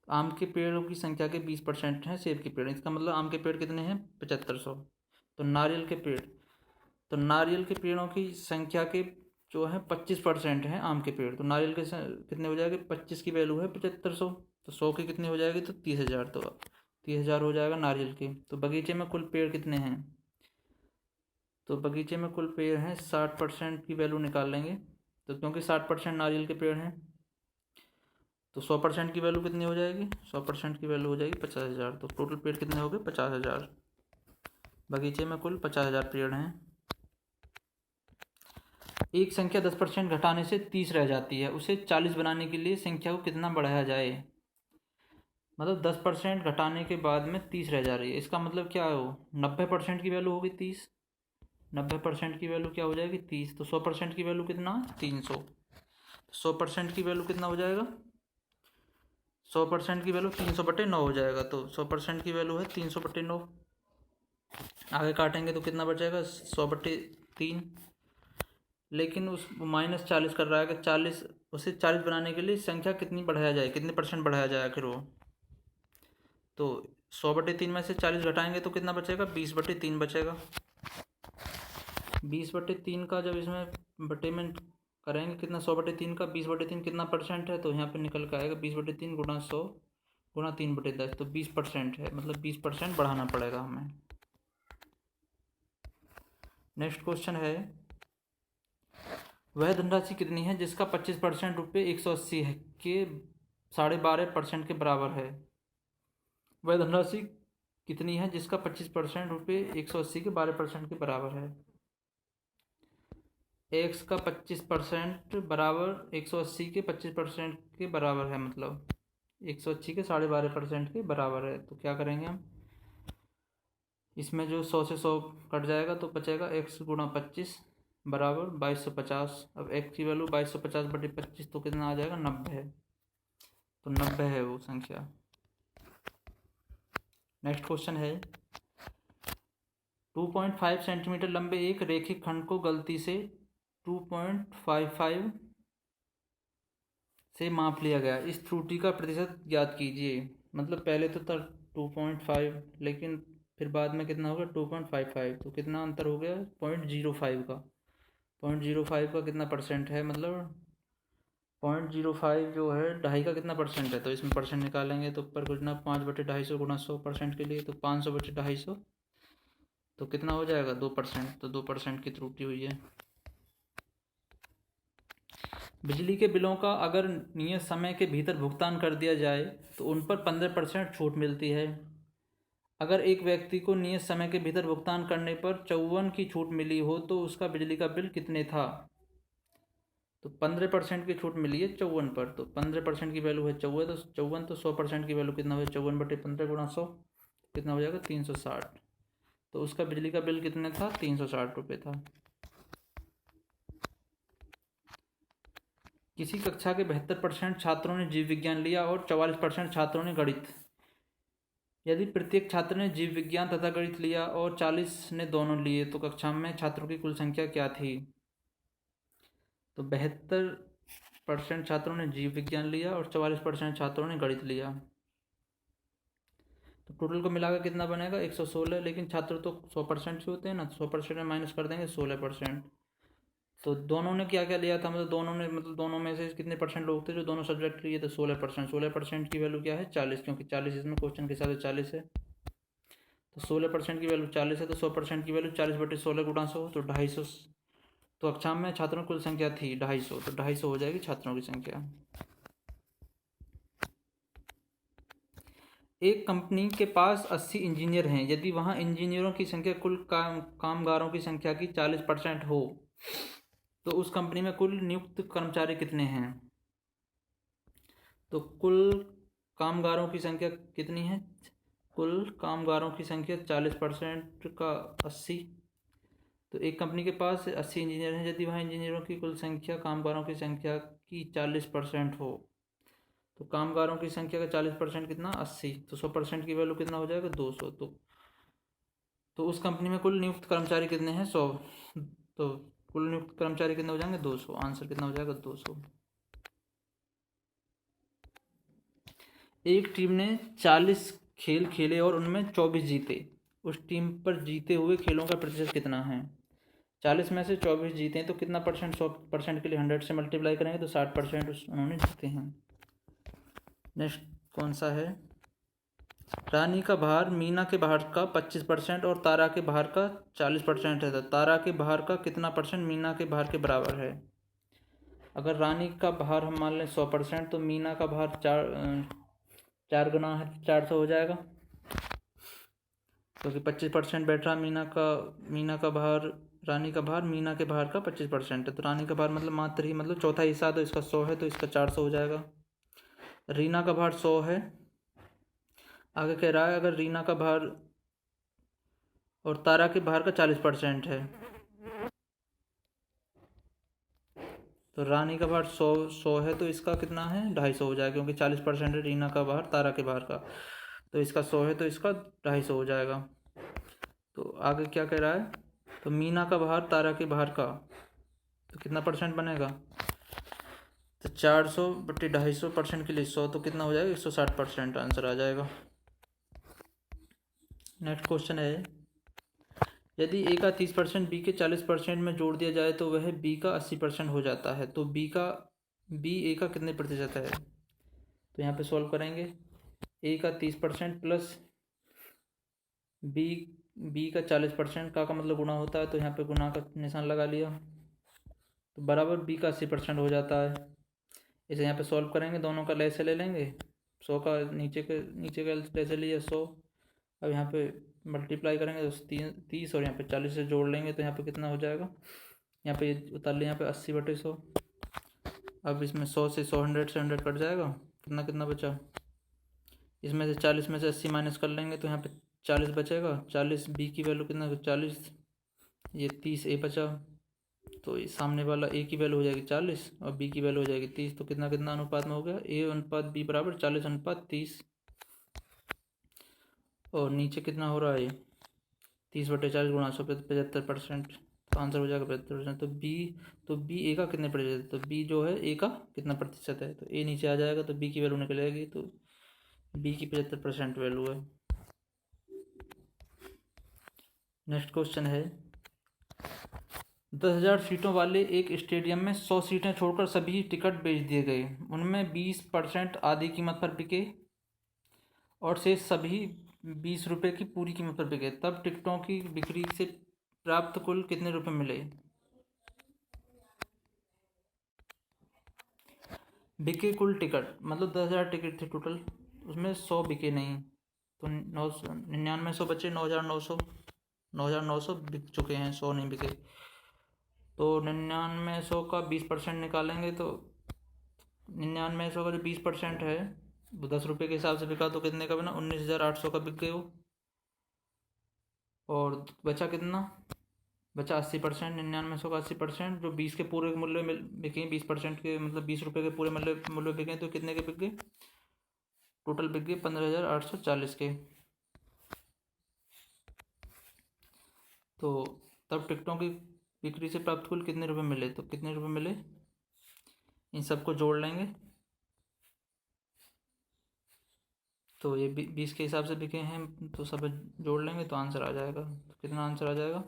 आम के पेड़ों की संख्या के 20% हैं सेब के पेड़, इसका मतलब आम के पेड़ कितने हैं 7500। तो नारियल के पेड़, तो नारियल के पेड़ों की संख्या के जो है 25% हैं आम के पेड़, तो नारियल के कितने हो जाएंगे 25 की वैल्यू है 7500, तो 100 की कितनी हो जाएगी तो 30,000, तो 30,000 हो जाएगा नारियल के। तो बगीचे में कुल पेड़ कितने हैं, तो बगीचे में कुल पेड़ हैं 60% की वैल्यू निकाल लेंगे, तो क्योंकि 60% नारियल के पेड़ हैं तो 100% की वैल्यू कितनी हो जाएगी, 100% की वैल्यू हो जाएगी 50,000, तो टोटल पेड़ कितने हो गए 50,000। बगीचे में कुल 50,000 पेड़ हैं। एक संख्या 10% घटाने से 30 रह जाती है, उसे 40 बनाने के लिए संख्या को कितना बढ़ाया जाए। मतलब 10% घटाने के बाद में 30 रह जा रही है, इसका मतलब क्या हो 90% की वैल्यू होगी 30, 90% की वैल्यू क्या हो जाएगी 30, तो 100% की वैल्यू कितना 300, 100% की वैल्यू कितना हो जाएगा 100% की वैल्यू 300/9 हो जाएगा, तो 100% की वैल्यू है 300/9। आगे काटेंगे तो कितना बचेगा 100/3, लेकिन उस -40 कर रहा है कि 40, उसे 40 बनाने के लिए संख्या कितनी बढ़ाया जाए, कितने % बढ़ाया जाए आखिर वो, तो 100/3 में से 40 घटाएंगे तो कितना बचेगा 20/3 बचेगा। 20/3 का जब इसमें बटे में करेंगे कितना 100/3 का 20/3 कितना % है, तो यहाँ पे निकल के आएगा 20/3 × 100 × 3/10, तो 20% है, मतलब 20% बढ़ाना पड़ेगा हमें। नेक्स्ट क्वेश्चन है, वह धनराशि कितनी है जिसका 25% रुपये 180 के 12.5% के बराबर है। वह धनराशि कितनी है जिसका 25% रुपये 180 के 12% के बराबर है। एक्स का 25% बराबर 180 के 25% के बराबर है, मतलब 180 के 12.5% के बराबर है। तो क्या करेंगे हम, इसमें जो 100 से 100 कट जाएगा तो बचेगा x × 25 बराबर 2250। अब x की वैल्यू 2250/25 तो कितना आ जाएगा 90 है, तो 90 है वो संख्या। नेक्स्ट क्वेश्चन है, 2.5 सेंटीमीटर लंबे एक रेखिक खंड को गलती से 2.55 से माप लिया गया, इस त्रुटि का प्रतिशत ज्ञात कीजिए। मतलब पहले तो था 2.5, लेकिन फिर बाद में कितना होगा 2.55, तो कितना अंतर हो गया 0.05 का, 0.05 का कितना % है, मतलब 0.05 जो है 2.5 का कितना % है, तो इसमें % निकालेंगे तो ऊपर कुछ ना 5/250 × 100% के लिए, तो 500/250, तो कितना हो जाएगा 2%, तो 2% की त्रुटि हुई है। बिजली के बिलों का अगर नियत समय के भीतर भुगतान कर दिया जाए तो उन पर 15% छूट मिलती है। अगर एक व्यक्ति को नियत समय के भीतर भुगतान करने पर 54 की छूट मिली हो तो उसका बिजली का बिल कितने था। तो 15% की छूट मिली है 54 पर, तो 15% की वैल्यू है 54, तो 100% की वैल्यू कितना हो 54/15 × 100 कितना हो जाएगा 360, तो उसका बिजली का बिल कितने था 360 रुपये था। किसी कक्षा के 72% छात्रों ने जीव विज्ञान लिया और 44% छात्रों ने गणित। यदि प्रत्येक छात्र ने जीव विज्ञान तथा गणित लिया और 40 ने दोनों लिए तो कक्षा में छात्रों की कुल संख्या क्या थी। तो 72% छात्रों ने जीव विज्ञान लिया और 44% छात्रों ने गणित लिया, तो टोटल को मिलाकर कितना बनेगा 116, लेकिन छात्र तो 100% से होते हैं ना, तो 100% में माइनस कर देंगे 16%। तो दोनों ने क्या क्या लिया था, मतलब दोनों में से कितने % लोग थे जो दोनों सब्जेक्ट लिए थे 16%। 16% की वैल्यू क्या है 40, क्योंकि 40 इसमें क्वेश्चन के हिसाब से 40 है, तो 16% की वैल्यू 40 है, तो 100% की वैल्यू 40/16 × 100, तो 250। तो कक्षा में छात्रों की कुल संख्या थी 250, तो 250 हो जाएगी छात्रों की संख्या। एक कंपनी के पास 80 इंजीनियर हैं, यदि वहाँ इंजीनियरों की संख्या कुल कामगारों की संख्या की 40% हो तो उस कंपनी में कुल नियुक्त कर्मचारी कितने हैं। तो कुल कामगारों की संख्या कितनी है, कुल कामगारों की संख्या 40% का 80, तो एक कंपनी के पास 80 इंजीनियर हैं, यदि वहाँ इंजीनियरों की कुल संख्या कामगारों की संख्या की 40% हो, तो कामगारों की संख्या का 40% कितना 80, तो 100% की वैल्यू कितना हो जाएगा 200। तो उस कंपनी में कुल नियुक्त कर्मचारी कितने हैं 100, तो कुल नियुक्त कर्मचारी कितने हो जाएंगे 200। आंसर कितना हो जाएगा 200। एक टीम ने 40 खेल खेले और उनमें 24 जीते, उस टीम पर जीते हुए खेलों का प्रतिशत कितना है। 40 में से 24 जीते हैं तो कितना परसेंट, 100% के लिए 100 से मल्टीप्लाई करेंगे तो 60% उन्होंने जीते हैं। नेक्स्ट कौन सा है, रानी का भार मीना के भार का 25% और तारा के भार का 40% है, तो तारा के भार का कितना परसेंट मीना के भार के बराबर है। अगर रानी का भार हम मान लें 100%, तो मीना का भार 4 गुना है, 400 हो जाएगा, क्योंकि 25% बैठ रहा मीना का भार, रानी का भार मीना के भार का 25% है, तो रानी का भार मतलब मात्र ही मतलब चौथा हिस्सा, तो इसका 100 है, तो इसका 400 हो जाएगा। रीना का भार 100 है, आगे कह रहा है अगर रीना का भार और तारा के भार का 40% है, तो रानी का भार 100 है, तो इसका कितना है 250 हो जाएगा, क्योंकि 40% है रीना का भार तारा के भार का, तो इसका 100 है, तो इसका 250 हो जाएगा। तो आगे क्या कह रहा है, तो मीना का भार तारा के भार का तो कितना परसेंट बनेगा, तो 400/250% के लिए 100, तो कितना हो जाएगा 160% आंसर आ जाएगा। नेक्स्ट क्वेश्चन है, यदि ए का 30% बी के 40% में जोड़ दिया जाए तो वह बी का 80% हो जाता है, तो बी ए का कितने प्रतिशत है। तो यहाँ पे सॉल्व करेंगे, ए का 30% प्लस बी का 40% का मतलब गुना होता है, तो यहाँ पे गुना का निशान लगा लिया, तो बराबर बी का 80% हो जाता है। इसे यहाँ पे सॉल्व करेंगे, दोनों का लैसे ले लेंगे, 100 का नीचे का लैसे लिया 100, अब यहाँ पे मल्टीप्लाई करेंगे तो 30 और यहाँ पे 40 से जोड़ लेंगे, तो यहाँ पे कितना हो जाएगा, यहाँ पे उतार लिया, यहाँ पे 80/100। अब इसमें 100 से 100 कट जाएगा, कितना बचा, इसमें से 40 में से 80 माइनस कर लेंगे, तो यहाँ पे 40 बचेगा, 40 बी की वैल्यू कितना 40, ये 30 ए बचा, तो सामने वाला ए की वैल्यू हो जाएगी 40 और बी की वैल्यू हो जाएगी 30, तो कितना अनुपात में हो गया, ए अनुपात बी बराबर 40:30। और नीचे कितना हो रहा है 30/40 गुणा 100, 75%, तो आंसर हो जाएगा 75%। तो बी ए का कितने प्रतिशत है, तो बी जो है ए का कितना प्रतिशत है, तो ए नीचे आ जाएगा, तो बी की वैल्यू निकल आएगी, तो बी की 75% वैल्यू है। नेक्स्ट क्वेश्चन है, 10,000 सीटों वाले एक स्टेडियम में 100 सीटें छोड़कर सभी टिकट बेच दिए गए, उनमें 20% आधी कीमत पर बिके और शेष सभी 20 रुपये की पूरी कीमत पर बिके, तब टिकटों की बिक्री से प्राप्त कुल कितने रुपए मिले। बिके कुल टिकट मतलब 10,000 टिकट थे टोटल, उसमें 100 बिके नहीं, तो 9900 बचे, 9,900 बिक चुके हैं, 100 नहीं बिके, तो 9900 का 20% निकालेंगे, तो 9900 का जो 20% है वो 10 रुपये के हिसाब से बिका, तो कितने का बना 19,800 का बिक गए वो, और बचा कितना, बचा 80%, 9900 का 80%, जो 20 के पूरे मूल्य में बिके, 20% के मतलब 20 रुपये के पूरे मूल्य बिके, तो कितने के बिक गए, टोटल बिक गए 15,840 के। तो तब टिकटों की बिक्री से प्राप्त कुल कितने रुपए मिले, तो कितने रुपए मिले, इन सबको जोड़ लेंगे, तो ये 20 के हिसाब से बिके हैं, तो सब जोड़ लेंगे तो आंसर आ जाएगा, तो कितना आंसर आ जाएगा,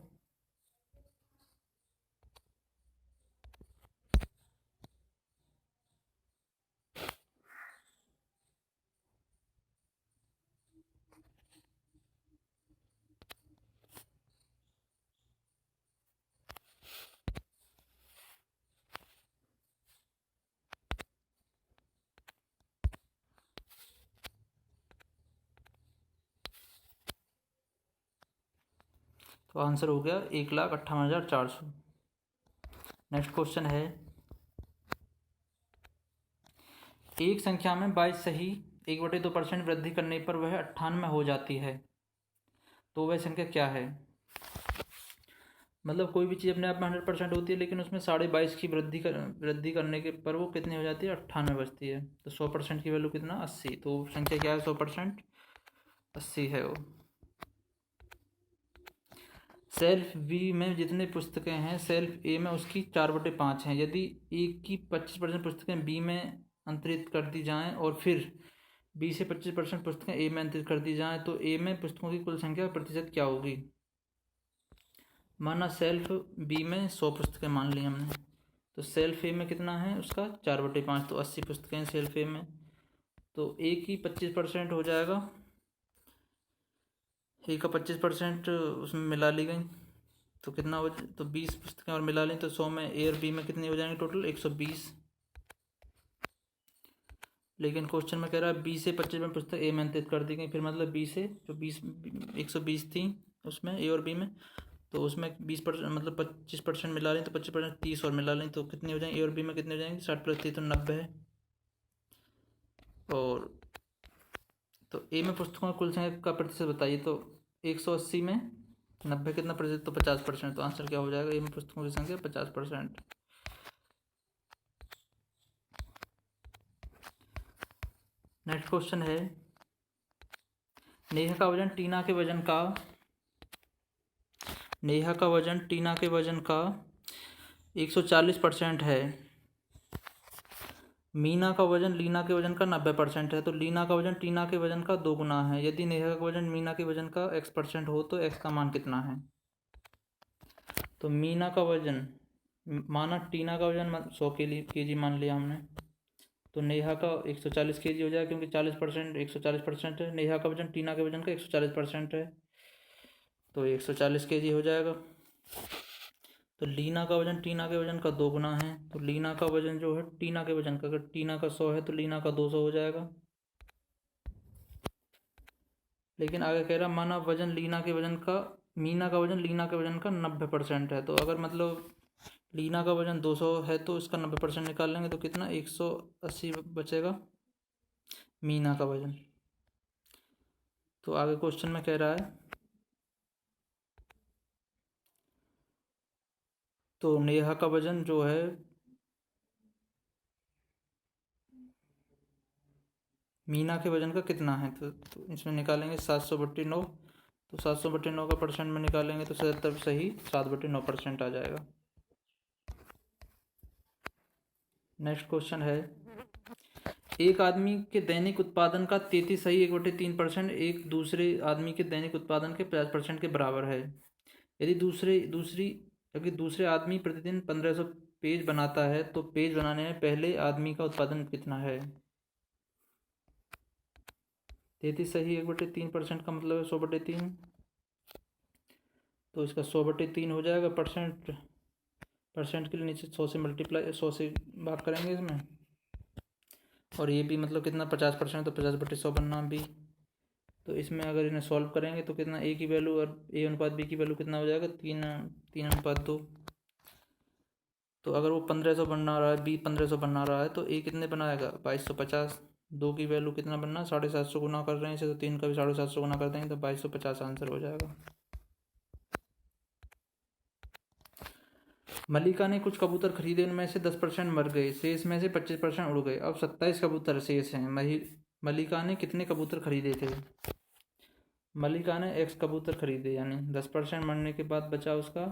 तो आंसर हो गया 1,58,400। नेक्स्ट क्वेश्चन है, एक संख्या में 22 सही 1/2% वृद्धि करने पर वह 98 हो जाती है, तो वह संख्या क्या है। मतलब कोई भी चीज़ अपने आप में 100% होती है, लेकिन उसमें 22.5 की वृद्धि करने के पर वो कितनी हो जाती है, 98 बचती है। तो 100% की वैल्यू कितना, 80। तो संख्या क्या है, 100%, 80 है वो। सेल्फ बी में जितने पुस्तकें हैं सेल्फ ए में उसकी 4/5 हैं। यदि ए की 25% पुस्तकें बी में अंतरित कर दी जाएं और फिर बी से 25% पुस्तकें ए में अंतरित कर दी जाएं, तो ए में पुस्तकों की कुल संख्या प्रतिशत क्या होगी। माना सेल्फ बी में 100 पुस्तकें मान ली हमने, तो सेल्फ ए में कितना है उसका 4/5, तो 80 पुस्तकें हैं सेल्फ ए में। तो ए की 25% हो जाएगा, ए का 25% उसमें मिला ली गई तो कितना हो, तो 20 पुस्तकें और मिला लें तो 100 में ए और बी में कितनी हो जाएंगी टोटल, 120। लेकिन क्वेश्चन में कह रहा है 20 से 25 में पुस्तक ए में अंतरित कर दी गई, फिर मतलब 20 से जो 120 थी उसमें ए और बी में, तो उसमें 20% मतलब 25% मिला लें तो 25% 30 और मिला लें तो कितनी हो जाएंगी, ए और बी में कितनी हो जाएंगी, 60+30 तो 90 है। और तो ए में पुस्तकों की कुल संख्या का प्रतिशत बताइए, तो 180 में 90 कितना प्रतिशत, तो 50%। तो आंसर क्या हो जाएगा, ए में पुस्तकों की संख्या 50%। नेक्स्ट क्वेश्चन है, नेहा का वजन टीना के वजन का 140% है। मीना का वजन लीना के वजन का 90% है। तो लीना का वजन टीना के वजन का 2 गुना है। यदि नेहा का वजन मीना के वजन का x% हो तो x का मान कितना है। तो मीना का वजन, माना टीना का वजन 100 kg मान लिया हमने, तो नेहा का 140 kg हो जाएगा, क्योंकि 40% 140% है। नेहा का वजन टीना के वजन का 140% है, तो 140 kg हो जाएगा। तो लीना का वजन टीना के वजन का 2 गुना है, तो लीना का वजन जो है टीना के वजन का, अगर टीना का 100 है तो लीना का 200 हो जाएगा। लेकिन आगे कह रहा माना वजन लीना के वजन का, मीना का वजन लीना के वजन का 90% है। तो अगर मतलब लीना का वजन 200 है तो इसका 90% निकाल लेंगे तो कितना, 180 बचेगा मीना का वजन। तो आगे क्वेश्चन में कह रहा है, तो नेहा का वजन जो है मीना के वजन का कितना है, तो इसमें निकालेंगे 700/9। तो 700/9 का परसेंट में निकालेंगे तो 77 सही 7/9% आ जाएगा। नेक्स्ट क्वेश्चन है, एक आदमी के दैनिक उत्पादन का 33 सही 1/3% एक दूसरे आदमी के दैनिक उत्पादन के 50% के बराबर है। यदि दूसरे आदमी प्रतिदिन 1500 पेज बनाता है तो पेज बनाने में पहले आदमी का उत्पादन कितना है। 33 सही 1/3% का मतलब है 100/3, तो इसका 100/3 हो जाएगा। परसेंट के लिए नीचे 100 से मल्टीप्लाई 100 से भाग करेंगे इसमें, और ये भी मतलब कितना 50% तो 50/100 बनना भी। तो इसमें अगर इन्हें सॉल्व करेंगे तो कितना, ए की वैल्यू और ए अनुपात बी की वैल्यू कितना हो जाएगा, 3:2। तो अगर वो 1500 बना रहा है, बी 1500 बना रहा है, तो ए कितने बनाएगा 2250। दो की वैल्यू कितना बनना, 750 गुना कर रहे हैं इसे, तो 3 का भी 750 गुना कर देंगे तो 2250 आंसर हो जाएगा। मलिका ने कुछ कबूतर खरीदे, उनमें से 10% मर गए, शेष में से 25% उड़ गए। अब 27 कबूतर शेष हैं। मलिका ने कितने कबूतर खरीदे थे। मलिका ने x कबूतर खरीदे, यानी 10% मरने के बाद बचा उसका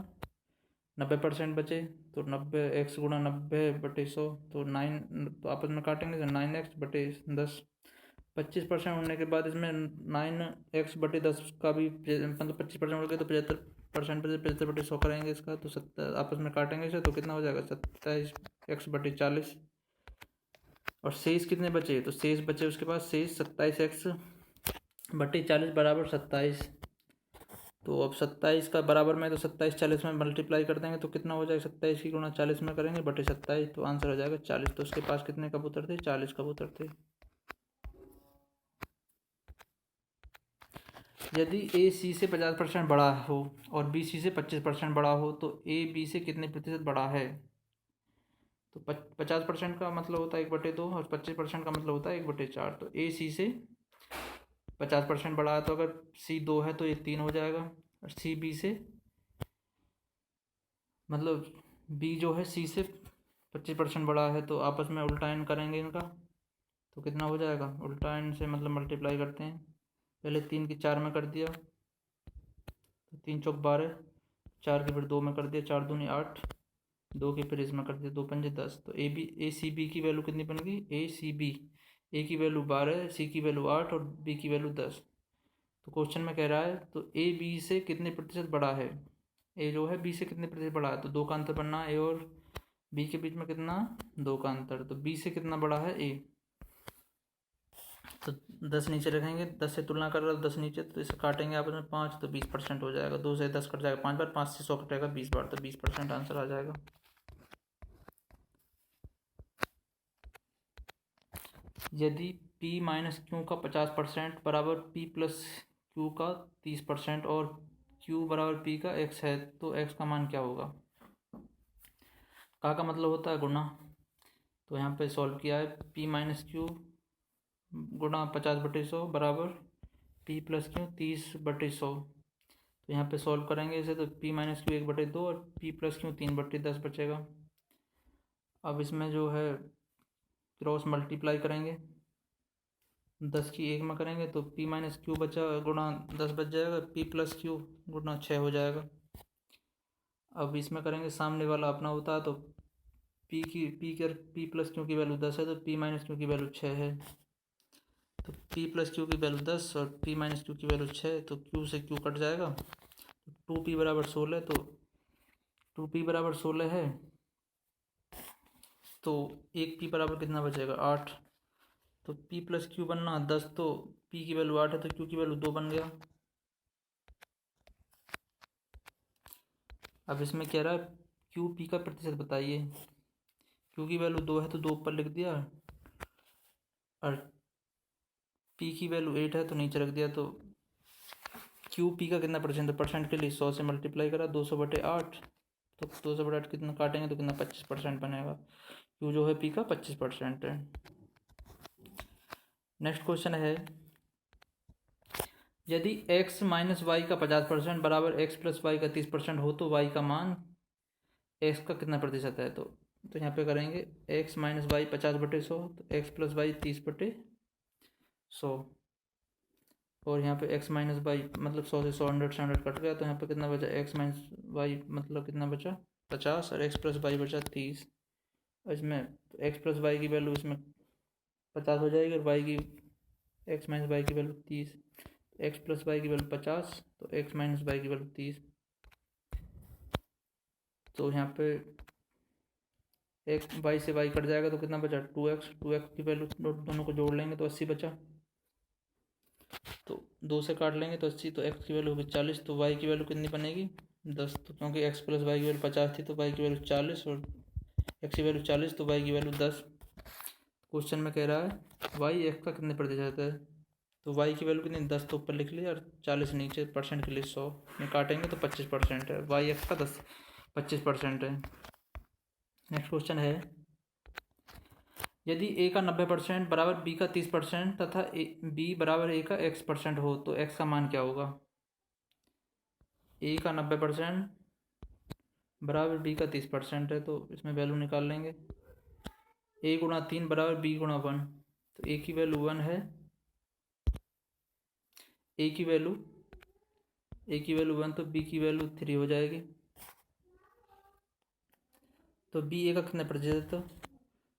90% बचे, तो 90x गुणा 90/100 तो 9, तो आपस में काटेंगे तो 9x/10। 25% उड़ने के बाद इसमें 9x/10 का भी मतलब 25% उड़ गए तो 75% बचे, 75/100 करेंगे इसका, तो 70 आपस में काटेंगे इसे तो कितना हो जाएगा 27x/40। और शेष कितने बचे, तो शेष बचे उसके पास शेष 27x/40 बराबर 27। तो अब 27 का बराबर में तो 27 40 में मल्टीप्लाई कर देंगे तो कितना हो जाएगा, 27 की गुणा 40 में करेंगे बटे 27, तो आंसर हो जाएगा 40। तो उसके पास कितने कबूतर थे, 40 कबूतर थे। यदि ए सी से 50% बड़ा हो और बी सी से 25% बड़ा हो तो ए बी से कितने प्रतिशत बड़ा है। तो 50% का मतलब होता है 1/2 और 25% का मतलब होता है 1/4। तो ए सी से 50% बड़ा है, तो अगर सी 2 है तो ये 3 हो जाएगा, और सी बी से मतलब बी जो है सी से 25% बड़ा है, तो आपस में उल्टायन करेंगे इनका तो कितना हो जाएगा, उल्टायन से मतलब मल्टीप्लाई करते हैं। पहले 3 की 4 में कर दिया तो 3 चौक 12, 4 की फिर 2 में कर दिया, 4 दूनी 8, 2 की फिर इसमें कर दिया 2 पंजे 10। तो ए सी बी की वैल्यू कितनी बन गई, ए सी बी, ए की वैल्यू 12, सी की वैल्यू 8 और बी की वैल्यू 10। तो क्वेश्चन में कह रहा है तो ए बी से कितने प्रतिशत बड़ा है, ए जो है बी से कितने प्रतिशत बड़ा है, तो 2 का अंतर बनना है, ए और बी के बीच में कितना, 2 का अंतर, तो बी से कितना बड़ा है, ए। तो 10 नीचे रखेंगे, 10 से तुलना कर रहा है 10 नीचे, तो इसे काटेंगे आपस में 5, तो 20% हो जाएगा। 2 से 10 कट जाएगा 5 बार, 5 से 100 कटेगा 20 बार, तो 20% आंसर आ जाएगा। यदि p माइनस क्यू का 50% बराबर p प्लस क्यू का 30% और q बराबर p का x है, तो x का मान क्या होगा। का मतलब होता है गुणा, तो यहाँ पे सॉल्व किया है, p माइनस क्यू गुणा 50/100 बराबर p प्लस क्यू 30/100। तो यहाँ पे सॉल्व करेंगे इसे, तो p माइनस क्यू 1/2 और p प्लस क्यू 3/10 बचेगा। अब इसमें जो है क्रॉस मल्टीप्लाई करेंगे, 10 की 1 में करेंगे तो p माइनस क्यू बचा गुणा 10 बच जाएगा, p प्लस क्यू गुणा 6 हो जाएगा। अब इसमें करेंगे सामने वाला अपना होता है, तो p प्लस क्यू की वैल्यू 10 है, तो p माइनस क्यू की वैल्यू 6 है, तो p प्लस क्यू की वैल्यू 10 और p माइनस क्यू की वैल्यू 6, तो q से q कट जाएगा, 2p बराबर 16, तो 2p बराबर 16 है, तो 1p बराबर कितना बचेगा 8, तो p प्लस क्यू बनना 10, तो p की वैल्यू 8 है, तो q की वैल्यू 2 बन गया। अब इसमें कह रहा है क्यू पी का प्रतिशत बताइए, क्यू की वैल्यू 2 है तो 2 ऊपर लिख दिया, और पी की वैल्यू 8 है तो नीचे रख दिया, तो क्यू पी का कितना परसेंट है, परसेंट के लिए 100 से मल्टीप्लाई करा 200/8, तो 200/8 कितना काटेंगे तो कितना 25% बनेगा, क्यू जो है पी का 25% है। नेक्स्ट क्वेश्चन है, यदि x माइनस वाई का 50% बराबर x प्लस वाई का 30% हो, तो y का मान x का कितना प्रतिशत है। तो यहाँ पे करेंगे x माइनस वाई 50/100, तो x प्लस वाई 30/100, और यहाँ पे x माइनस वाई मतलब 100 से 100 कट गया, तो यहाँ पे कितना बचा, x माइनस वाई मतलब कितना बचा 50 और x प्लस वाई बचा 30। इसमें x प्लस वाई की वैल्यू इसमें 50 हो जाएगी और y की x माइनस वाई की वैल्यू 30, x प्लस वाई की वैल्यू 50, तो x माइनस वाई की वैल्यू 30, तो यहाँ पे x वाई से y कट जाएगा तो कितना बचा 2x की वैल्यू दोनों को जोड़ लेंगे तो 80 बचा, तो 2 से काट लेंगे तो 80, तो x की वैल्यू होगी 40, तो y की वैल्यू कितनी बनेगी 10, तो क्योंकि x प्लस वाई की वैल्यू 50 थी तो y की वैल्यू 40 और x की वैल्यू 40, तो y की वैल्यू 10। क्वेश्चन में कह रहा है y x का कितने प्रतिशत है, तो y की वैल्यू कितनी 10 तो ऊपर लिख लिया और 40 नीचे, परसेंट के लिए 100 में काटेंगे तो 25% है, y x का 25% है। नेक्स्ट क्वेश्चन है, यदि a का 90% बराबर b का 30% तथा b बराबर a का x% हो, तो x का मान क्या होगा। a का 90% बराबर b का 30% है, तो इसमें वैल्यू निकाल लेंगे, a गुणा 3 बराबर b गुणा 1, तो a की वैल्यू 1 है, a की वैल्यू 1 तो b की वैल्यू 3 हो जाएगी, तो b a का कितना प्रतिशत है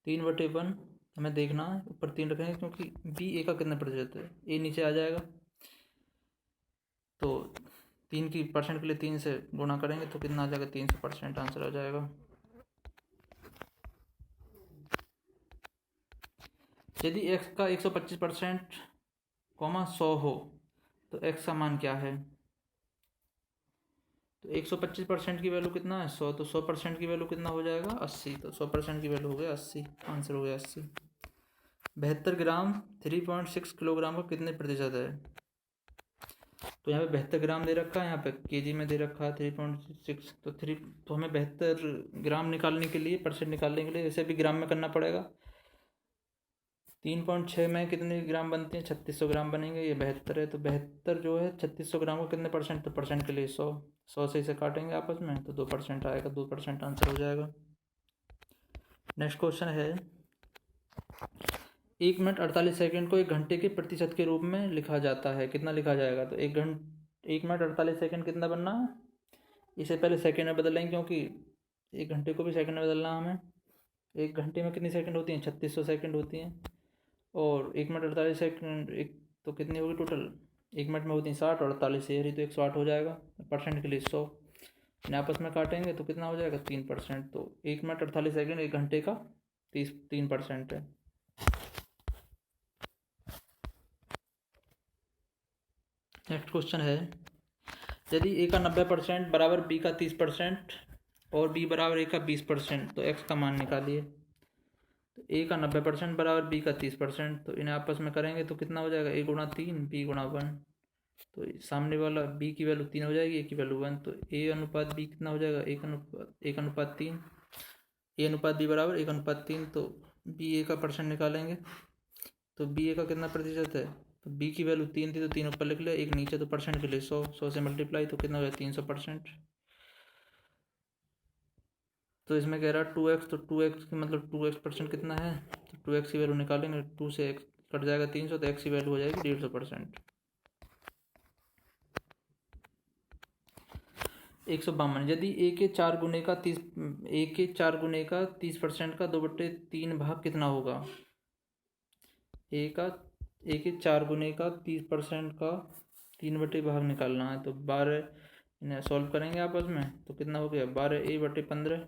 3/1, हमें देखना है ऊपर 3 रखेंगे क्योंकि b a का कितना प्रतिशत है, a नीचे आ जाएगा, तो 3 की परसेंट के लिए 3 से गुणा करेंगे तो कितना आ जाएगा 300% आंसर आ जाएगा। यदि x का 125% 100 हो, तो x का मान क्या है, तो 125% की वैल्यू कितना है 100, तो 100% की वैल्यू कितना हो जाएगा 80, तो 100% की वैल्यू हो गया 80, आंसर हो गया 80। 72 ग्राम 3.6 किलोग्राम का कितने प्रतिशत है, तो यहाँ पे 72 ग्राम दे रखा है, यहाँ पे केजी में दे रखा है 3.6, तो हमें 72 ग्राम निकालने के लिए, परसेंट निकालने के लिए इसे भी ग्राम में करना पड़ेगा, 3.6 में कितने ग्राम बनते हैं? 3600 ग्राम बनेंगे। ये 72 है, तो 72 जो है 3600 ग्राम को कितने परसेंट? तो परसेंट के लिए 100 से इसे काटेंगे आपस में तो 2% आएगा, 2% आंसर हो जाएगा। नेक्स्ट क्वेश्चन है 1 मिनट 48 सेकंड को 1 घंटे के प्रतिशत के रूप में लिखा जाता है, कितना लिखा जाएगा? तो 1 मिनट 48 सेकंड कितना बनना है? इसे पहले सेकंड में बदल लेंगे क्योंकि 1 घंटे को भी सेकंड में बदलना हमें। 1 घंटे में कितनी सेकंड होती हैं? 3600 सेकंड होती हैं। और 1 मिनट 48 सेकंड एक तो कितनी होगी टोटल? 1 मिनट में होती हैं 60 और 48 से तो 108 हो जाएगा। परसेंट के लिए 100 आपस में काटेंगे तो कितना हो जाएगा? 3%। तो 1 मिनट 48 सेकंड 1 घंटे का 3% है। नेक्स्ट क्वेश्चन है यदि a का 90% बराबर b का 30% और b बराबर a का 20% तो x का मान निकालिए। तो a का 90% बराबर b का 30%, तो इन्हें आपस में करेंगे तो कितना हो जाएगा? a गुणा 3 b गुणा 1। तो सामने वाला b की वैल्यू 3 हो जाएगी, a की वैल्यू 1, तो a अनुपात b कितना हो जाएगा? 1:3। a अनुपात b बराबर 1:3, तो b a का परसेंट निकालेंगे तो b a का कितना प्रतिशत है? तो b की वैल्यू 3 थी तो 3 ऊपर लिख लिया, 1 नीचे, तो परसेंट के लिए 100 से मल्टीप्लाई तो कितना हो जाए? 300%। तो इसमें कह रहा है 2x, तो 2x की मतलब 2x% कितना है? तो 2x की वैल्यू निकालेंगे, 2 से x कट जाएगा 300, तो x की वैल्यू हो जाएगी 150%। 152 यदि a के 4 गुने का 30% का 2/3 भाग कितना होगा? a के 4 गुने का 30% का 3 भाग निकालना है, तो 12 इन्हें सॉल्व करेंगे आपस में तो कितना हो गया? 12a/15।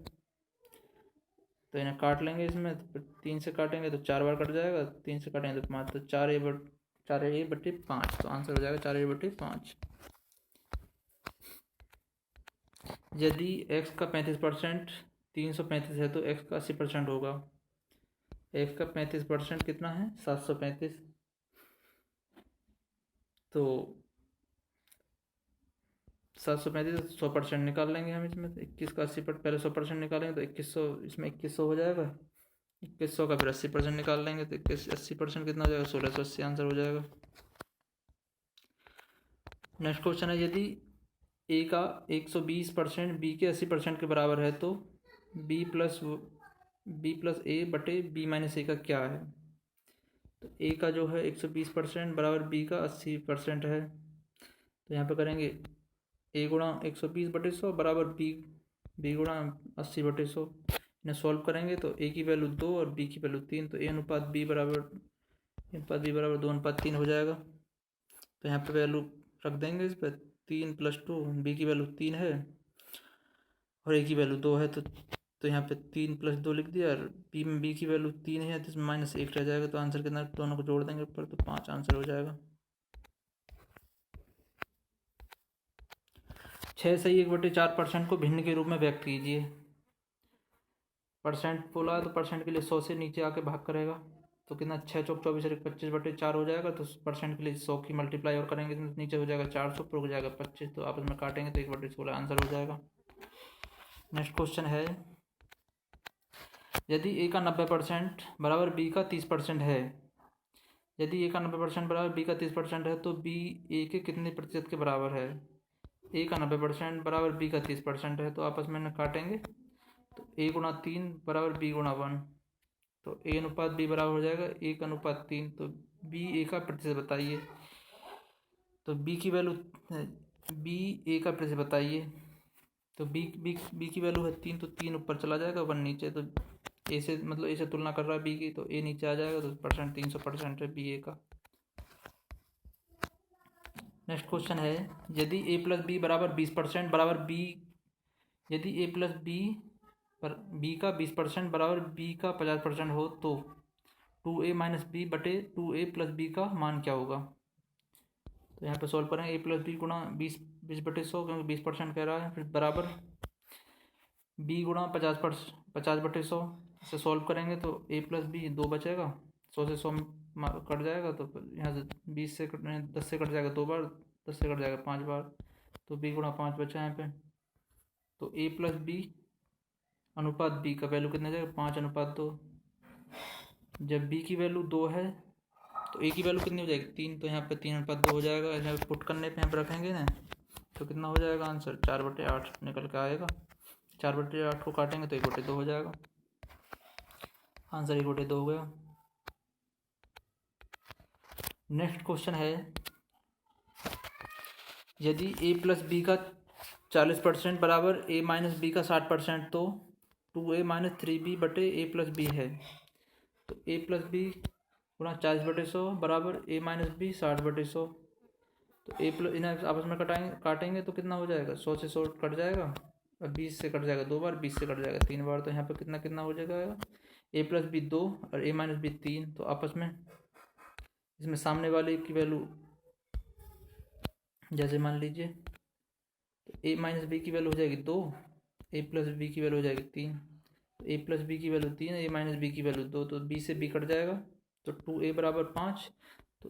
तो इन्हें काट लेंगे इसमें, तो 3 से काटेंगे तो 4 बार कट जाएगा, 3 से काटेंगे तो 5, तो 4a/5, तो आंसर हो जाएगा 4a/5। यदि x का 35% 335 है तो x का 80% होगा। x का 35% कितना है? 735। तो 735 100% निकाल लेंगे हम इसमें, तो 21 का 80% पहले 100% निकालेंगे तो 2100, इसमें 2100 हो जाएगा। 2100 का फिर 80% निकाल लेंगे तो 80% कितना हो जाएगा? 1680 आंसर हो जाएगा। नेक्स्ट क्वेश्चन है यदि a का 120% b के 80% के बराबर है तो b प्लस a बटे b माइनस a का क्या है? तो a का जो है 120% बराबर b का 80% है, तो यहाँ पे करेंगे a गुणा 120/100 बराबर b गुणा 80/100। इन्हें सॉल्व करेंगे तो a की वैल्यू 2 और b की वैल्यू 3, तो a अनुपात b बराबर 2:3 हो जाएगा। तो यहाँ पे वैल्यू रख देंगे इस पर, 3 + 2, b की वैल्यू 3 है और a की वैल्यू 2 है, तो यहाँ पे 3 + 2 लिख दिया, और b में b की वैल्यू 3 है तो इसमें -1 रह जाएगा, तो आंसर कितना? दोनों को जोड़ देंगे ऊपर तो 5 आंसर हो जाएगा। 6 सही 1/4% को भिन्न के रूप में व्यक्त कीजिए। परसेंट बोला तो परसेंट के लिए 100 से नीचे आके भाग करेगा, तो कितना? 6 चौक 24 और 25/4 हो जाएगा, तो परसेंट के लिए 100 की मल्टीप्लाई और करेंगे तो नीचे हो जाएगा 400, ऊपर हो जाएगा 25, तो आपस में काटेंगे तो 1/16 आंसर हो जाएगा। नेक्स्ट क्वेश्चन है यदि a का 90% बराबर b का 30% है, यदि a का 90% बराबर b का 30% है तो b a के कितने प्रतिशत के बराबर है? a का 90% बराबर b का 30% है, तो आपस में काटेंगे तो a गुणा 3 बराबर b गुणा 1, तो a अनुपात b बराबर हो जाएगा 1:3, तो b a का प्रतिशत बताइए। तो b की वैल्यू b a का प्रतिशत बताइए, तो b की वैल्यू है 3, तो 3 ऊपर चला जाएगा, 1 नीचे, तो a से मतलब a से तुलना कर रहा है b की, तो a नीचे आ जाएगा, तो परसेंट 300% है b a का। नेक्स्ट क्वेश्चन है यदि a + b बराबर 20% बराबर b, यदि a + b पर b का 20% बराबर b का 50% हो तो 2a - b बटे 2a + b का मान क्या होगा? तो यहाँ पे सॉल्व करेंगे a + b गुणा 20/100, क्योंकि 20% कह रहा है, फिर बराबर b गुणा 50/100 से सॉल्व करेंगे तो a + b 2 बचेगा, 100 से 100 कट जाएगा, तो यहाँ से 10 से कट जाएगा 2 बार, 10 से कट जाएगा 5 बार, तो b गुणा 5 बचा यहाँ पे, तो a + b अनुपात b का वैल्यू कितना जाएगा? 5:2। जब b की वैल्यू 2 है तो a की वैल्यू कितनी हो जाएगी 3, तो यहाँ पे 3/2 हो जाएगा। यहाँ पे पुट करने पे यहाँ पे रखेंगे ना तो कितना हो जाएगा आंसर 4/8 निकल के आएगा। 4/8 को काटेंगे तो 1/2 हो जाएगा। आंसर 1/2 हो गया। नेक्स्ट क्वेश्चन है, यदि a प्लस बी का 40% बराबर a माइनस बी का 60% तो 2a माइनस 3b बटे a प्लस बी है। तो a प्लस बी गुणा 40/100 बराबर a माइनस बी 60/100। तो a प्लस इन्हें आपस में काटेंगे तो कितना हो जाएगा 100 से 100 कट जाएगा और 20 से कट जाएगा 2 बार, 20 से कट जाएगा 3 बार। तो यहाँ पे कितना कितना हो जाएगा a प्लस बी 2 और a माइनस बी 3। तो आपस में इसमें सामने वाले की वैल्यू जैसे मान लीजिए तो a माइनस बी की वैल्यू हो जाएगी 2, a प्लस बी की वैल्यू हो जाएगी 3। तो a प्लस बी की वैल्यू 3, a माइनस बी की वैल्यू 2, तो b से b कट जाएगा तो 2a बराबर 5। तो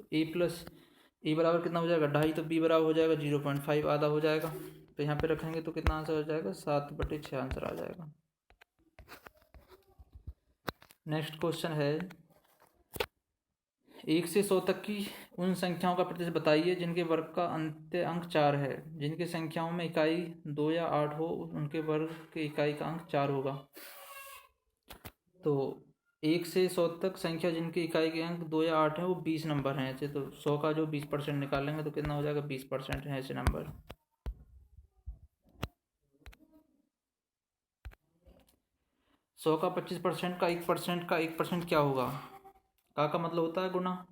a बराबर कितना हो जाएगा 2.5, तो b बराबर हो जाएगा 0.5 आधा हो जाएगा। तो यहाँ पे रखेंगे तो कितना आंसर हो जाएगा 7/6 आंसर आ जाएगा। नेक्स्ट क्वेश्चन है, 1 से 100 तक की उन संख्याओं का प्रतिशत बताइए जिनके वर्ग का अंत्य अंक 4 है। जिनकी संख्याओं में इकाई 2 या 8 हो उनके वर्ग के इकाई का अंक 4 होगा। तो 1 से 100 तक संख्या जिनकी इकाई के अंक 2 या 8 है वो 20 नंबर हैं ऐसे। तो 100 का जो 20% निकालेंगे तो कितना हो जाएगा 20% है ऐसे नंबर। 100 का 25% का 1% का 1% क्या होगा? का मतलब होता है गुना।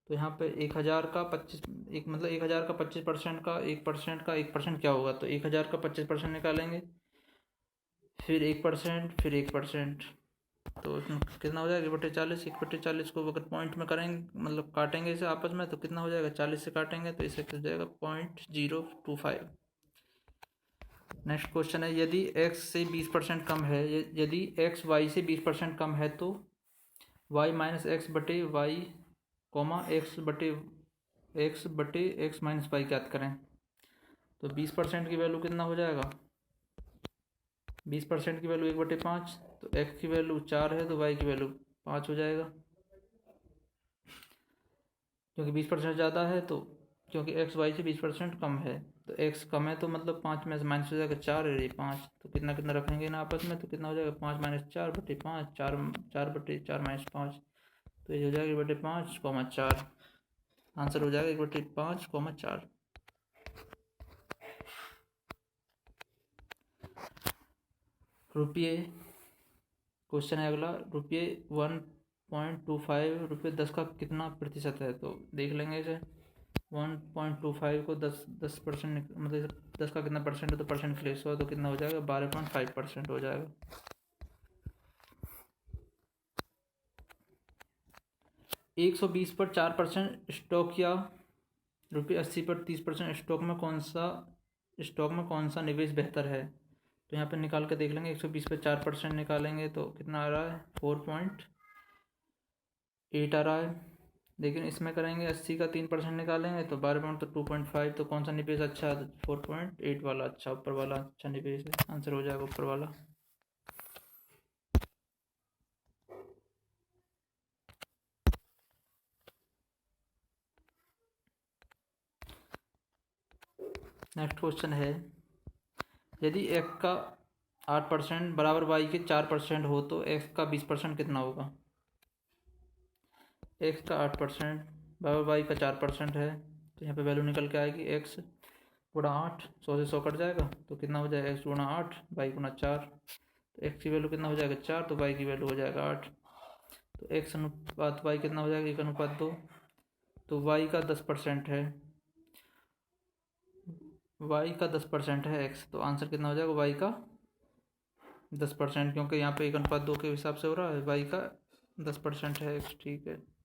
तो यहाँ पे 1000 का 25% का 1% का 1% क्या होगा? तो 1000 का 25% निकालेंगे, फिर 1%, फिर 1%, तो उसमें कितना हो जाएगा 1/40। 1/40 को अगर पॉइंट में करेंगे मतलब काटेंगे इसे आपस में तो कितना हो जाएगा 40 से काटेंगे तो इसे हो जाएगा 0.025। नेक्स्ट क्वेश्चन है, यदि x से 20% कम है, यदि x y से 20% कम है तो y माइनस एक्स बटे वाई कॉमा एक्स बटे एक्स माइनस वाई ज्ञात करें। तो 20% की वैल्यू कितना हो जाएगा 20% की वैल्यू 1/5। तो x की वैल्यू 4 है तो y की वैल्यू 5 हो जाएगा। क्योंकि 20% ज़्यादा है तो क्योंकि x y से 20% कम है तो x कम है तो मतलब 5 में से माइनस हो जाएगा 4 और ये 5। तो कितना कितना रखेंगे ना आपस में तो कितना हो जाएगा 5 माइनस 4/5, 4/4 माइनस 5, तो ये हो जाएगा 1/5, 4। आंसर हो जाएगा 1/5, 4। रुपये क्वेश्चन है अगला, रुपये 1.25 रुपये 10 का कितना प्रतिशत है? तो देख लेंगे इसे। 1.25 को 10% मतलब 10 का कितना परसेंट है तो परसेंट प्लेस हो तो कितना हो जाएगा 12.5% हो जाएगा। 120 पर 4% स्टॉक या ₹80 पर 30% स्टॉक में कौन सा निवेश बेहतर है? तो यहाँ पे निकाल के देख लेंगे। 120 पे 4% निकालेंगे तो कितना आ रहा है 4.8 आ रहा है। लेकिन इसमें करेंगे 80 का 3% निकालेंगे तो 12 तो 2.5। तो कौन सा निवेश अच्छा है? 4.8 वाला अच्छा, ऊपर वाला अच्छा निवेश है। आंसर हो जाएगा ऊपर वाला। नेक्स्ट क्वेश्चन है, यदि x का 8% बराबर y के 4% हो तो x का 20% कितना होगा? x का 8% बराबर y का 4% है तो यहाँ पे वैल्यू निकल के आएगी x गुणा 8। 100 से 100 कट जाएगा तो कितना हो जाएगा x गुणा 8 y गुणा 4। तो x की वैल्यू कितना हो जाएगा 4 तो y की वैल्यू हो जाएगा 8। तो x अनुपात y कितना हो जाएगा 1:2। तो y का 10% है, y का 10% है x, तो आंसर कितना हो जाएगा y का 10%, क्योंकि यहाँ पे 1:2 के हिसाब से हो रहा है। y का 10% है x, ठीक है।